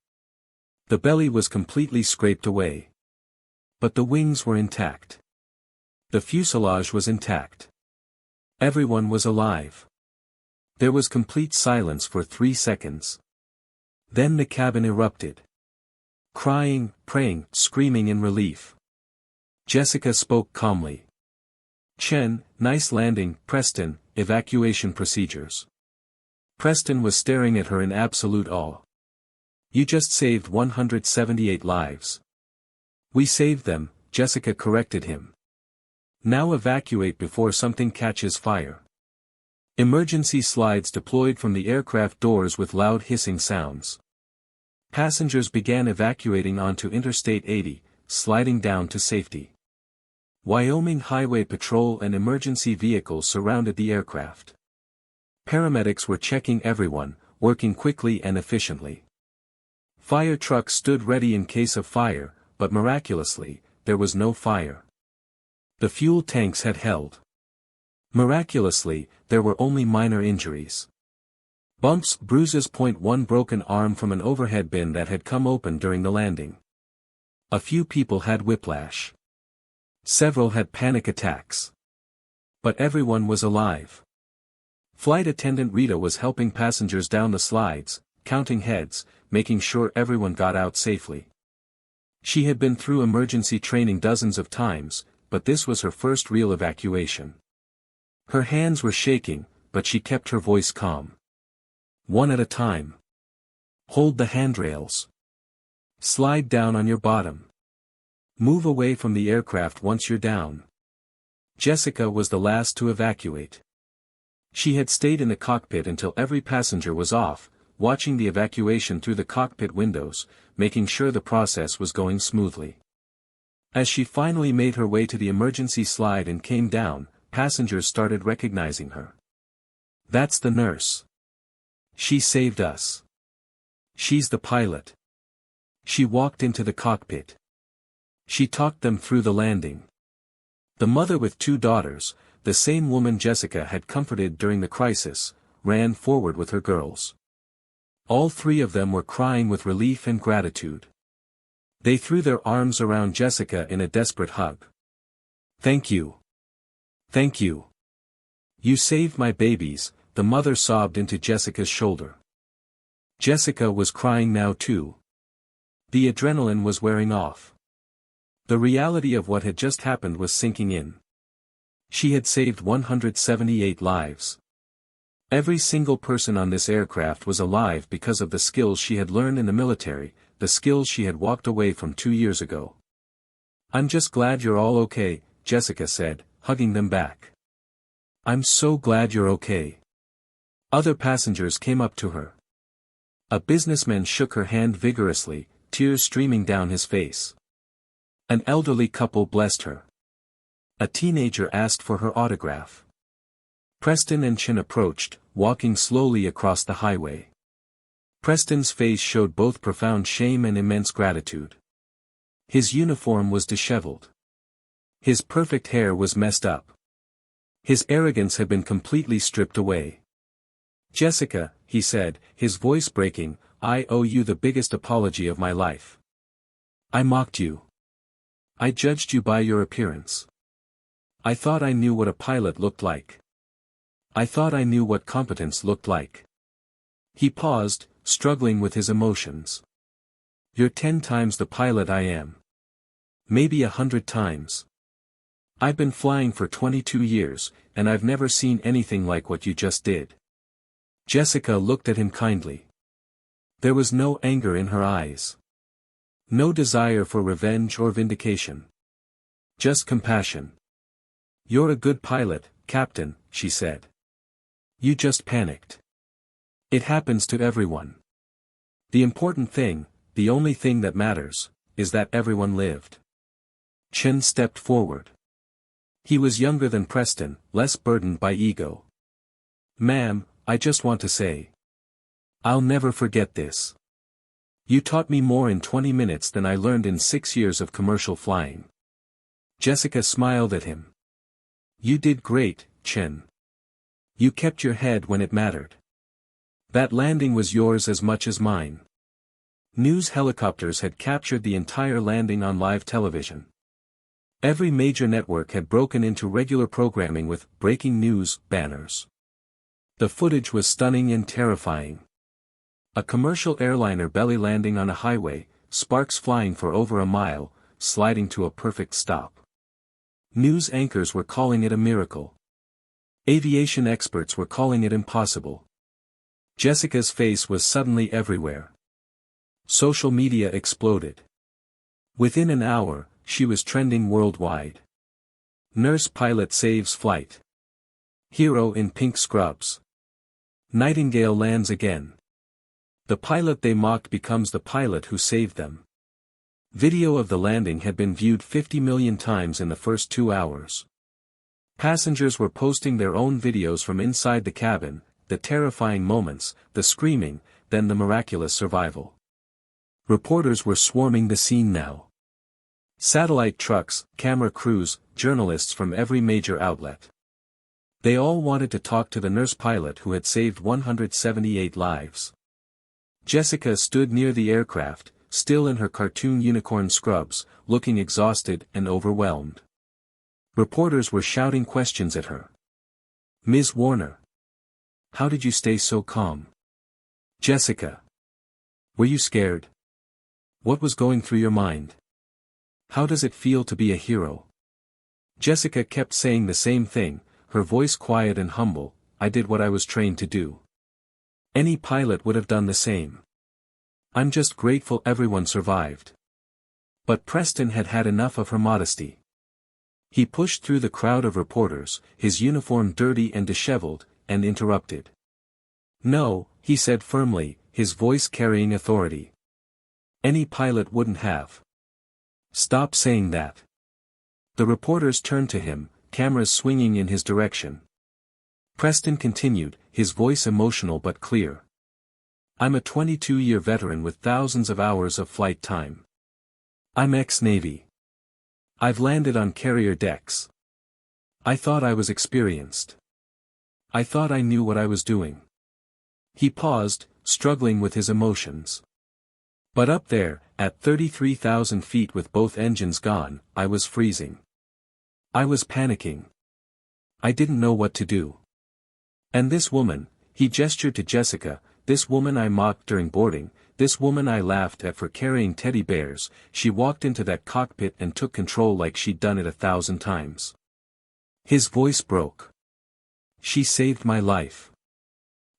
The belly was completely scraped away. But the wings were intact. The fuselage was intact. Everyone was alive. There was complete silence for 3 seconds. Then the cabin erupted. Crying, praying, screaming in relief. Jessica spoke calmly. "Chen, nice landing, Preston, evacuation procedures." Preston was staring at her in absolute awe. "You just saved 178 lives." "We saved them," Jessica corrected him. "Now evacuate before something catches fire." Emergency slides deployed from the aircraft doors with loud hissing sounds. Passengers began evacuating onto Interstate 80, sliding down to safety. Wyoming Highway Patrol and emergency vehicles surrounded the aircraft. Paramedics were checking everyone, working quickly and efficiently. Fire trucks stood ready in case of fire, but miraculously, there was no fire. The fuel tanks had held. Miraculously, there were only minor injuries. Bumps, bruises. 1 broken arm from an overhead bin that had come open during the landing. A few people had whiplash. Several had panic attacks. But everyone was alive. Flight attendant Rita was helping passengers down the slides, counting heads, making sure everyone got out safely. She had been through emergency training dozens of times, but this was her first real evacuation. Her hands were shaking, but she kept her voice calm. "One at a time. Hold the handrails. Slide down on your bottom. Move away from the aircraft once you're down." Jessica was the last to evacuate. She had stayed in the cockpit until every passenger was off, watching the evacuation through the cockpit windows, making sure the process was going smoothly. As she finally made her way to the emergency slide and came down, passengers started recognizing her. "That's the nurse. She saved us. She's the pilot." She walked into the cockpit. She talked them through the landing. The mother with 2 daughters, the same woman Jessica had comforted during the crisis, ran forward with her girls. All 3 of them were crying with relief and gratitude. They threw their arms around Jessica in a desperate hug. "Thank you. Thank you. You saved my babies," the mother sobbed into Jessica's shoulder. Jessica was crying now too. The adrenaline was wearing off. The reality of what had just happened was sinking in. She had saved 178 lives. Every single person on this aircraft was alive because of the skills she had learned in the military, the skills she had walked away from 2 years ago. "I'm just glad you're all okay," Jessica said, hugging them back. "I'm so glad you're okay." Other passengers came up to her. A businessman shook her hand vigorously, tears streaming down his face. An elderly couple blessed her. A teenager asked for her autograph. Preston and Chin approached, walking slowly across the highway. Preston's face showed both profound shame and immense gratitude. His uniform was disheveled. His perfect hair was messed up. His arrogance had been completely stripped away. "Jessica," he said, his voice breaking, "I owe you the biggest apology of my life. I mocked you. I judged you by your appearance. I thought I knew what a pilot looked like. I thought I knew what competence looked like." He paused, struggling with his emotions. "You're 10 times the pilot I am. Maybe 100 times. I've been flying for 22 years, and I've never seen anything like what you just did." Jessica looked at him kindly. There was no anger in her eyes. No desire for revenge or vindication. Just compassion. "You're a good pilot, Captain," she said. "You just panicked. It happens to everyone. The important thing, the only thing that matters, is that everyone lived." Chen stepped forward. He was younger than Preston, less burdened by ego. "Ma'am, I just want to say. I'll never forget this. You taught me more in 20 minutes than I learned in 6 years of commercial flying." Jessica smiled at him. "You did great, Chen. You kept your head when it mattered. That landing was yours as much as mine." News helicopters had captured the entire landing on live television. Every major network had broken into regular programming with "breaking news" banners. The footage was stunning and terrifying. A commercial airliner belly landing on a highway, sparks flying for over a mile, sliding to a perfect stop. News anchors were calling it a miracle. Aviation experts were calling it impossible. Jessica's face was suddenly everywhere. Social media exploded. Within an hour, she was trending worldwide. Nurse pilot saves flight. Hero in pink scrubs. Nightingale lands again. The pilot they mocked becomes the pilot who saved them. Video of the landing had been viewed 50 million times in the first 2 hours. Passengers were posting their own videos from inside the cabin, the terrifying moments, the screaming, then the miraculous survival. Reporters were swarming the scene now. Satellite trucks, camera crews, journalists from every major outlet. They all wanted to talk to the nurse pilot who had saved 178 lives. Jessica stood near the aircraft, still in her cartoon unicorn scrubs, looking exhausted and overwhelmed. Reporters were shouting questions at her. "Ms. Warner. How did you stay so calm? Jessica. Were you scared? What was going through your mind? How does it feel to be a hero?" Jessica kept saying the same thing, her voice quiet and humble, "I did what I was trained to do. Any pilot would have done the same. I'm just grateful everyone survived." But Preston had had enough of her modesty. He pushed through the crowd of reporters, his uniform dirty and disheveled, and interrupted. "No," he said firmly, his voice carrying authority. "Any pilot wouldn't have. Stop saying that." The reporters turned to him, cameras swinging in his direction. Preston continued, his voice emotional but clear. "I'm a 22-year veteran with thousands of hours of flight time. I'm ex-Navy. I've landed on carrier decks. I thought I was experienced. I thought I knew what I was doing." He paused, struggling with his emotions. "But up there, at 33,000 feet with both engines gone, I was freezing. I was panicking. I didn't know what to do. And this woman," he gestured to Jessica, "this woman I mocked during boarding, this woman I laughed at for carrying teddy bears, she walked into that cockpit and took control like she'd done it 1,000 times. His voice broke. She saved my life.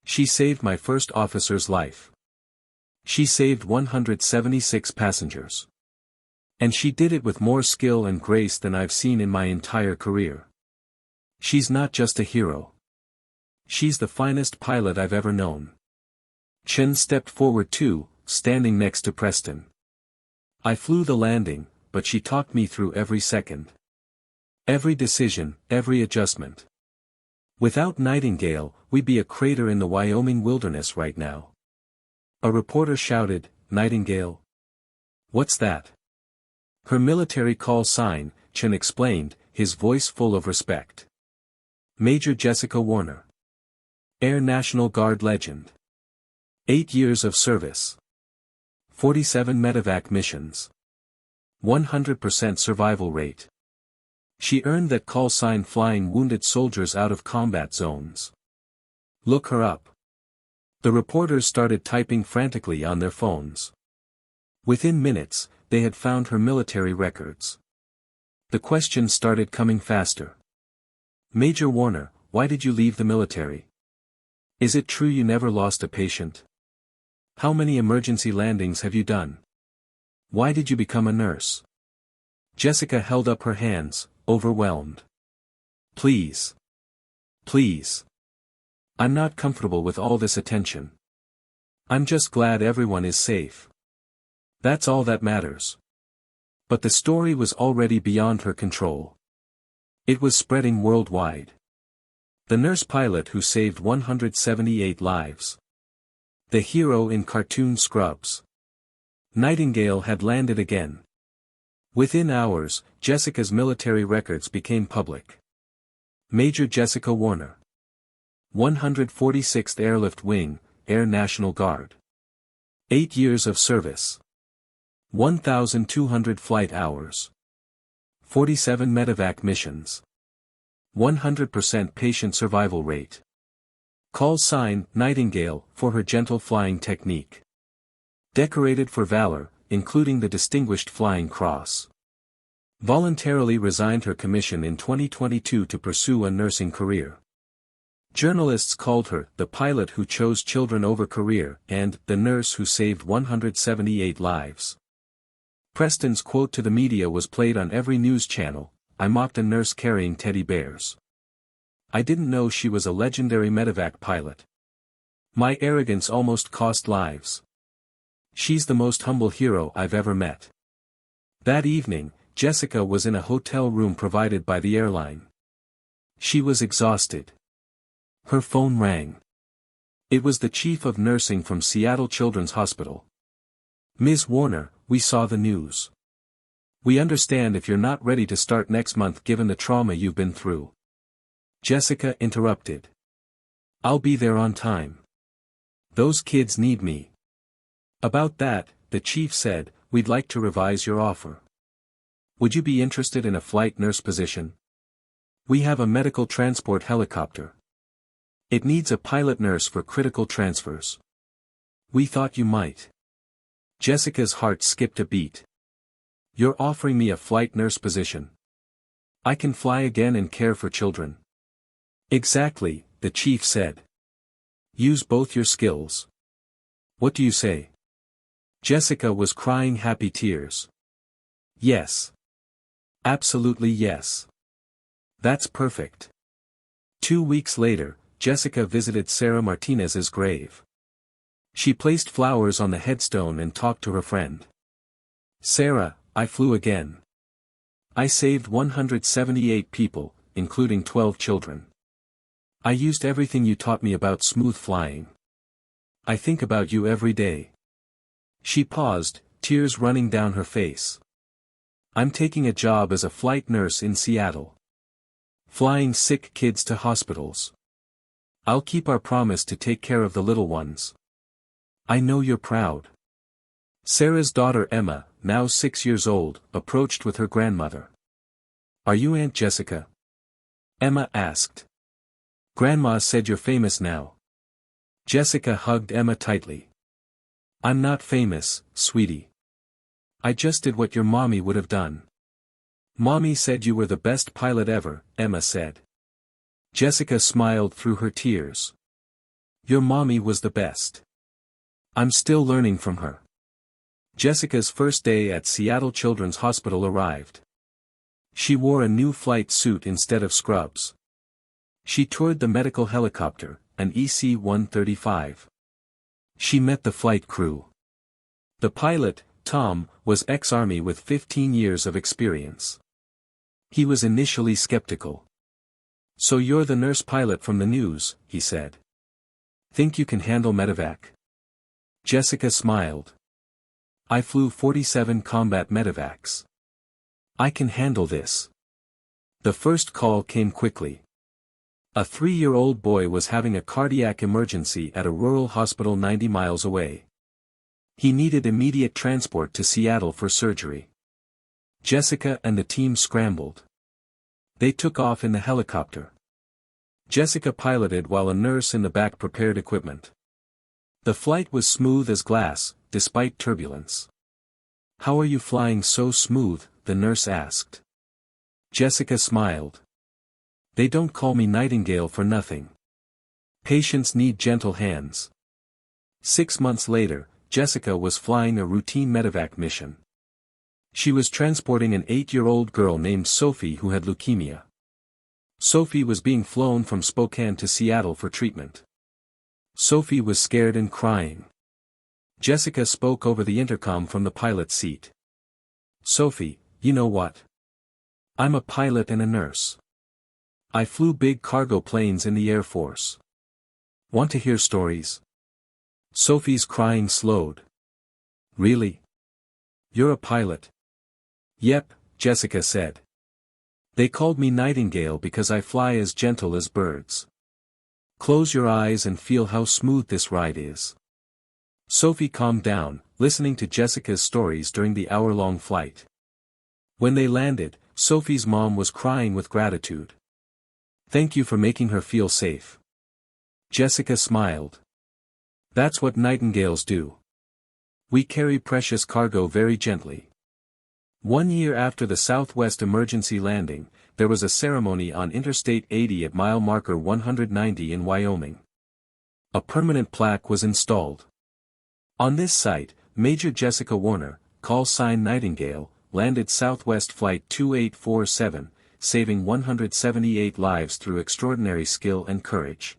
She saved my first officer's life. She saved 176 passengers. And she did it with more skill and grace than I've seen in my entire career. She's not just a hero. She's the finest pilot I've ever known. Chen stepped forward too, standing next to Preston. I flew the landing, but she talked me through every second. Every decision, every adjustment. Without Nightingale, we'd be a crater in the Wyoming wilderness right now. A reporter shouted, "Nightingale? What's that?" Her military call sign, Chen explained, his voice full of respect. Major Jessica Warner. Air National Guard legend. 8 years of service. 47 medevac missions. 100% survival rate. She earned that call sign flying wounded soldiers out of combat zones. Look her up. The reporters started typing frantically on their phones. Within minutes, they had found her military records. The questions started coming faster. Major Warner, why did you leave the military? Is it true you never lost a patient? How many emergency landings have you done? Why did you become a nurse? Jessica held up her hands, overwhelmed. Please. Please. I'm not comfortable with all this attention. I'm just glad everyone is safe. That's all that matters. But the story was already beyond her control. It was spreading worldwide. The nurse pilot who saved 178 lives. The hero in cartoon scrubs. Nightingale had landed again. Within hours, Jessica's military records became public. Major Jessica Warner. 146th Airlift Wing, Air National Guard. 8 years of service. 1,200 flight hours. 47 medevac missions. 100% patient survival rate. Call sign, Nightingale, for her gentle flying technique. Decorated for valor, including the Distinguished Flying Cross. Voluntarily resigned her commission in 2022 to pursue a nursing career. Journalists called her the pilot who chose children over career and the nurse who saved 178 lives. Preston's quote to the media was played on every news channel, "I mocked a nurse carrying teddy bears. I didn't know she was a legendary medevac pilot. My arrogance almost cost lives. She's the most humble hero I've ever met." That evening, Jessica was in a hotel room provided by the airline. She was exhausted. Her phone rang. It was the chief of nursing from Seattle Children's Hospital. "Ms. Warner, we saw the news. We understand if you're not ready to start next month given the trauma you've been through." Jessica interrupted. "I'll be there on time. Those kids need me." "About that," the chief said, "we'd like to revise your offer. Would you be interested in a flight nurse position? We have a medical transport helicopter. It needs a pilot nurse for critical transfers. We thought you might." Jessica's heart skipped a beat. "You're offering me a flight nurse position? I can fly again and care for children." "Exactly," the chief said. "Use both your skills. What do you say?" Jessica was crying happy tears. "Yes. Absolutely yes. That's perfect." 2 weeks later, Jessica visited Sarah Martinez's grave. She placed flowers on the headstone and talked to her friend. "Sarah, I flew again. I saved 178 people, including 12 children. I used everything you taught me about smooth flying. I think about you every day." She paused, tears running down her face. "I'm taking a job as a flight nurse in Seattle. Flying sick kids to hospitals. I'll keep our promise to take care of the little ones. I know you're proud." Sarah's daughter Emma, now 6 years old, approached with her grandmother. "Are you Aunt Jessica?" Emma asked. "Grandma said you're famous now." Jessica hugged Emma tightly. "I'm not famous, sweetie. I just did what your mommy would have done." Mommy said you were the best pilot ever, Emma said. Jessica smiled through her tears. Your mommy was the best. I'm still learning from her. Jessica's first day at Seattle Children's Hospital arrived. She wore a new flight suit instead of scrubs. She toured the medical helicopter, an EC-135. She met the flight crew. The pilot, Tom, was ex-Army with 15 years of experience. He was initially skeptical. So you're the nurse pilot from the news, he said. Think you can handle medevac? Jessica smiled. I flew 47 combat medevacs. I can handle this. The first call came quickly. A 3-year-old boy was having a cardiac emergency at a rural hospital 90 miles away. He needed immediate transport to Seattle for surgery. Jessica and the team scrambled. They took off in the helicopter. Jessica piloted while a nurse in the back prepared equipment. The flight was smooth as glass, despite turbulence. How are you flying so smooth? The nurse asked. Jessica smiled. They don't call me Nightingale for nothing. Patients need gentle hands. 6 months later, Jessica was flying a routine medevac mission. She was transporting an 8-year-old girl named Sophie who had leukemia. Sophie was being flown from Spokane to Seattle for treatment. Sophie was scared and crying. Jessica spoke over the intercom from the pilot's seat. Sophie, you know what? I'm a pilot and a nurse. I flew big cargo planes in the Air Force. Want to hear stories? Sophie's crying slowed. Really? You're a pilot? Yep, Jessica said. They called me Nightingale because I fly as gentle as birds. Close your eyes and feel how smooth this ride is. Sophie calmed down, listening to Jessica's stories during the hour-long flight. When they landed, Sophie's mom was crying with gratitude. Thank you for making her feel safe. Jessica smiled. That's what Nightingales do. We carry precious cargo very gently. 1 year after the Southwest emergency landing, there was a ceremony on Interstate 80 at mile marker 190 in Wyoming. A permanent plaque was installed. On this site, Major Jessica Warner, call sign Nightingale, landed Southwest Flight 2847, saving 178 lives through extraordinary skill and courage.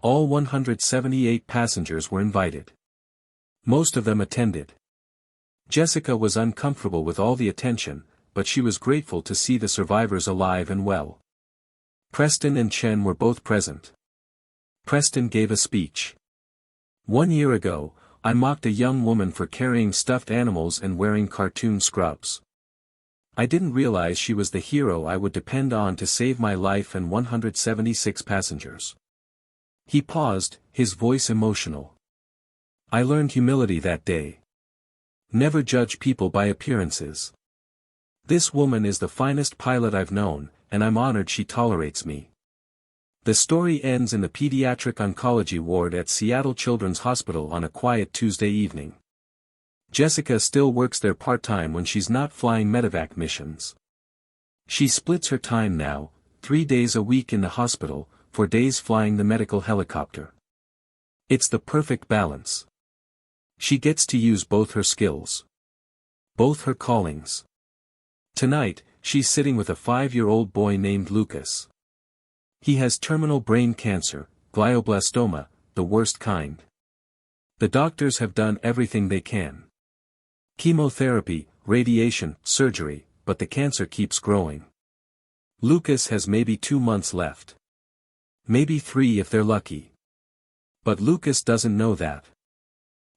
All 178 passengers were invited. Most of them attended. Jessica was uncomfortable with all the attention, but she was grateful to see the survivors alive and well. Preston and Chen were both present. Preston gave a speech. 1 year ago, I mocked a young woman for carrying stuffed animals and wearing cartoon scrubs. I didn't realize she was the hero I would depend on to save my life and 176 passengers. He paused, his voice emotional. I learned humility that day. Never judge people by appearances. This woman is the finest pilot I've known, and I'm honored she tolerates me. The story ends in the pediatric oncology ward at Seattle Children's Hospital on a quiet Tuesday evening. Jessica still works there part-time when she's not flying medevac missions. She splits her time now, 3 days a week in the hospital, 4 days flying the medical helicopter. It's the perfect balance. She gets to use both her skills. Both her callings. Tonight, she's sitting with a 5-year-old boy named Lucas. He has terminal brain cancer, glioblastoma, the worst kind. The doctors have done everything they can. Chemotherapy, radiation, surgery, but the cancer keeps growing. Lucas has maybe 2 months left. Maybe 3 if they're lucky. But Lucas doesn't know that.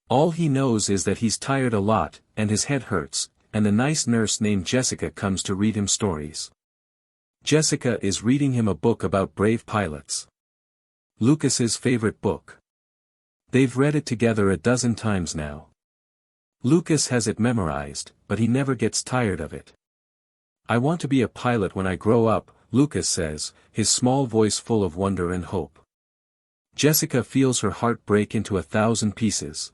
All he knows is that he's tired a lot, and his head hurts, and a nice nurse named Jessica comes to read him stories. Jessica is reading him a book about brave pilots. Lucas's favorite book. They've read it together a dozen times now. Lucas has it memorized, but he never gets tired of it. I want to be a pilot when I grow up, Lucas says, his small voice full of wonder and hope. Jessica feels her heart break into 1,000 pieces.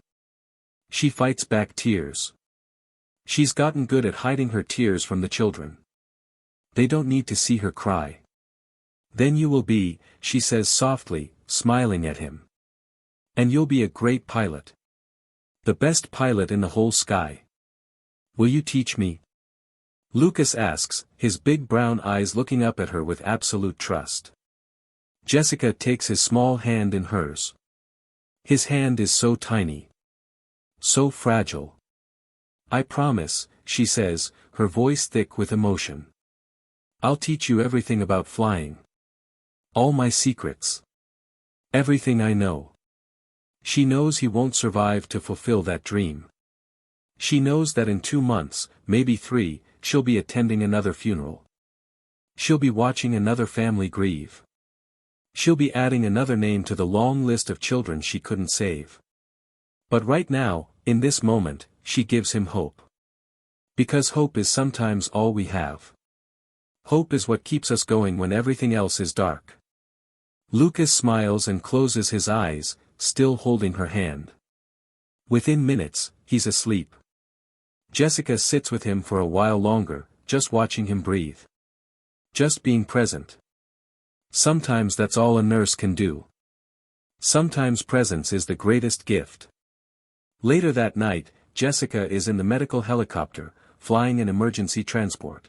She fights back tears. She's gotten good at hiding her tears from the children. They don't need to see her cry. Then you will be, she says softly, smiling at him. And you'll be a great pilot. The best pilot in the whole sky. Will you teach me? Lucas asks, his big brown eyes looking up at her with absolute trust. Jessica takes his small hand in hers. His hand is so tiny. So fragile. I promise, she says, her voice thick with emotion. I'll teach you everything about flying. All my secrets. Everything I know. She knows he won't survive to fulfill that dream. She knows that in 2 months, maybe 3, she'll be attending another funeral. She'll be watching another family grieve. She'll be adding another name to the long list of children she couldn't save. But right now, in this moment, she gives him hope. Because hope is sometimes all we have. Hope is what keeps us going when everything else is dark. Lucas smiles and closes his eyes, still holding her hand. Within minutes, he's asleep. Jessica sits with him for a while longer, just watching him breathe. Just being present. Sometimes that's all a nurse can do. Sometimes presence is the greatest gift. Later that night, Jessica is in the medical helicopter, flying an emergency transport.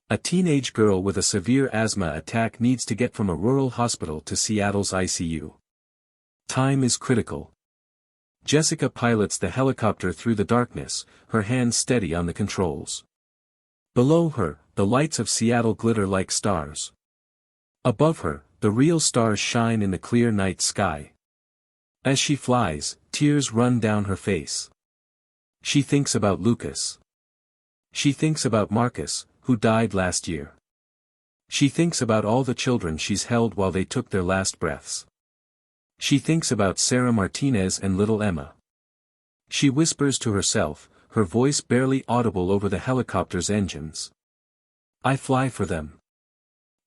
A teenage girl with a severe asthma attack needs to get from a rural hospital to Seattle's ICU. Time is critical. Jessica pilots the helicopter through the darkness, her hands steady on the controls. Below her, the lights of Seattle glitter like stars. Above her, the real stars shine in the clear night sky. As she flies, tears run down her face. She thinks about Lucas. She thinks about Marcus, who died last year. She thinks about all the children she's held while they took their last breaths. She thinks about Sarah Martinez and little Emma. She whispers to herself, her voice barely audible over the helicopter's engines. I fly for them.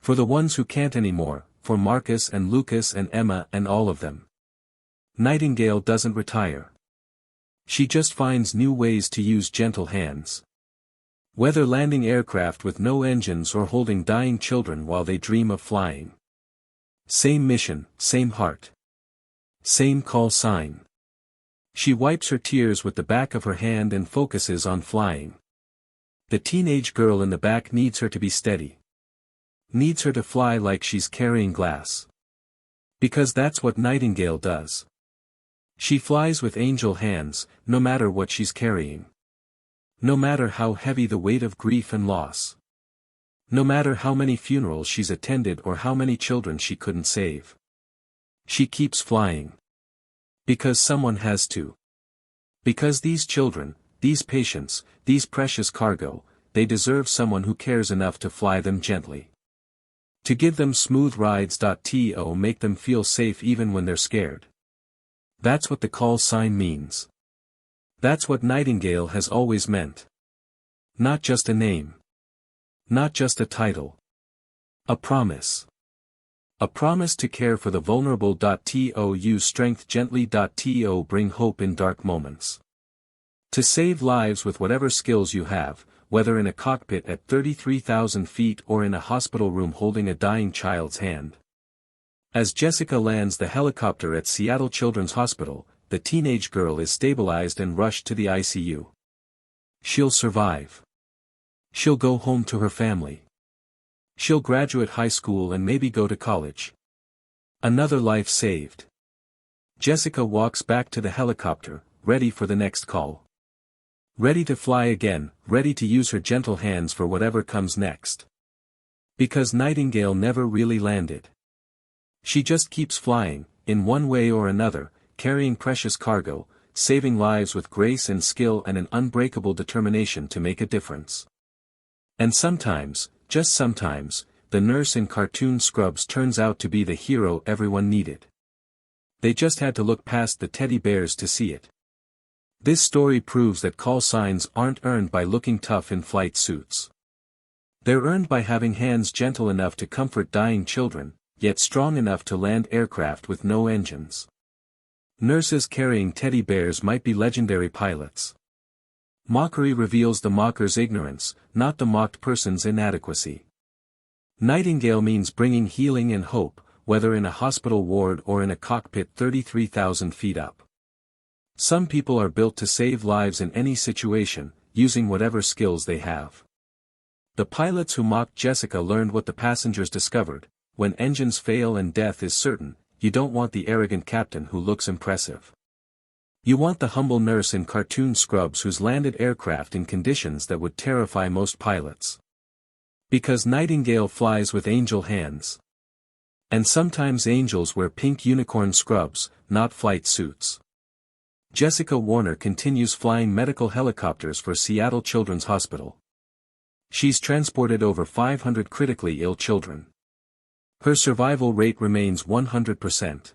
For the ones who can't anymore, for Marcus and Lucas and Emma and all of them. Nightingale doesn't retire. She just finds new ways to use gentle hands. Whether landing aircraft with no engines or holding dying children while they dream of flying. Same mission, same heart. Same call sign. She wipes her tears with the back of her hand and focuses on flying. The teenage girl in the back needs her to be steady. Needs her to fly like she's carrying glass. Because that's what Nightingale does. She flies with angel hands, no matter what she's carrying. No matter how heavy the weight of grief and loss. No matter how many funerals she's attended or how many children she couldn't save. She keeps flying. Because someone has to. Because these children, these patients, these precious cargo, they deserve someone who cares enough to fly them gently. To give them smooth rides. To make them feel safe even when they're scared. That's what the call sign means. That's what Nightingale has always meant. Not just a name. Not just a title. A promise. A promise to care for the vulnerable. To use strength gently. To bring hope in dark moments. To save lives with whatever skills you have, whether in a cockpit at 33,000 feet or in a hospital room holding a dying child's hand. As Jessica lands the helicopter at Seattle Children's Hospital, the teenage girl is stabilized and rushed to the ICU. She'll survive. She'll go home to her family. She'll graduate high school and maybe go to college. Another life saved. Jessica walks back to the helicopter, ready for the next call. Ready to fly again, ready to use her gentle hands for whatever comes next. Because Nightingale never really landed. She just keeps flying, in one way or another, carrying precious cargo, saving lives with grace and skill and an unbreakable determination to make a difference. And sometimes, just sometimes, the nurse in cartoon scrubs turns out to be the hero everyone needed. They just had to look past the teddy bears to see it. This story proves that call signs aren't earned by looking tough in flight suits. They're earned by having hands gentle enough to comfort dying children, yet strong enough to land aircraft with no engines. Nurses carrying teddy bears might be legendary pilots. Mockery reveals the mocker's ignorance, not the mocked person's inadequacy. Nightingale means bringing healing and hope, whether in a hospital ward or in a cockpit 33,000 feet up. Some people are built to save lives in any situation, using whatever skills they have. The pilots who mocked Jessica learned what the passengers discovered: when engines fail and death is certain, you don't want the arrogant captain who looks impressive. You want the humble nurse in cartoon scrubs who's landed aircraft in conditions that would terrify most pilots. Because Nightingale flies with angel hands. And sometimes angels wear pink unicorn scrubs, not flight suits. Jessica Warner continues flying medical helicopters for Seattle Children's Hospital. She's transported over 500 critically ill children. Her survival rate remains 100%.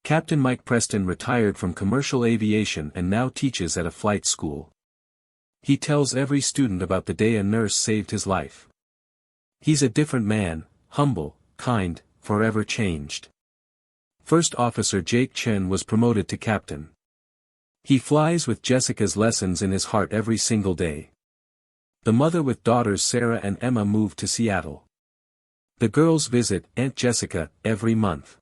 Captain Mike Preston retired from commercial aviation and now teaches at a flight school. He tells every student about the day a nurse saved his life. He's a different man, humble, kind, forever changed. First Officer Jake Chen was promoted to captain. He flies with Jessica's lessons in his heart every single day. The mother with daughters Sarah and Emma moved to Seattle. The girls visit Aunt Jessica every month.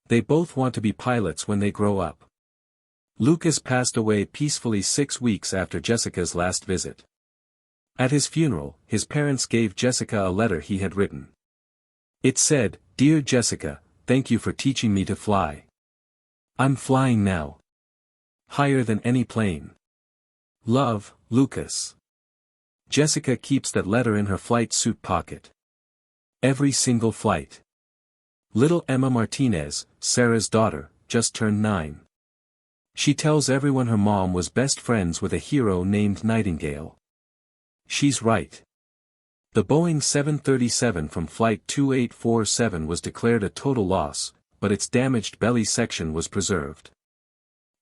They both want to be pilots when they grow up. Lucas passed away peacefully 6 weeks after Jessica's last visit. At his funeral, his parents gave Jessica a letter he had written. It said, "Dear Jessica, thank you for teaching me to fly. I'm flying now. Higher than any plane. Love, Lucas." Jessica keeps that letter in her flight suit pocket. Every single flight. Little Emma Martinez, Sarah's daughter, just turned 9. She tells everyone her mom was best friends with a hero named Nightingale. She's right. The Boeing 737 from Flight 2847 was declared a total loss, but its damaged belly section was preserved.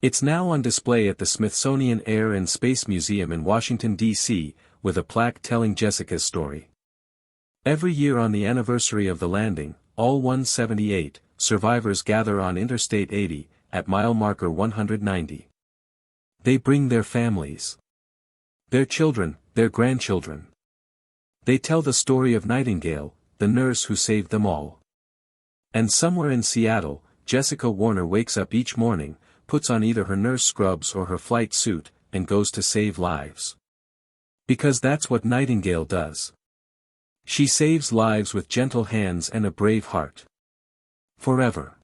It's now on display at the Smithsonian Air and Space Museum in Washington, D.C., with a plaque telling Jessica's story. Every year on the anniversary of the landing, all 178 survivors gather on Interstate 80, at mile marker 190. They bring their families. Their children, their grandchildren. They tell the story of Nightingale, the nurse who saved them all. And somewhere in Seattle, Jessica Warner wakes up each morning, puts on either her nurse scrubs or her flight suit, and goes to save lives. Because that's what Nightingale does. She saves lives with gentle hands and a brave heart. Forever.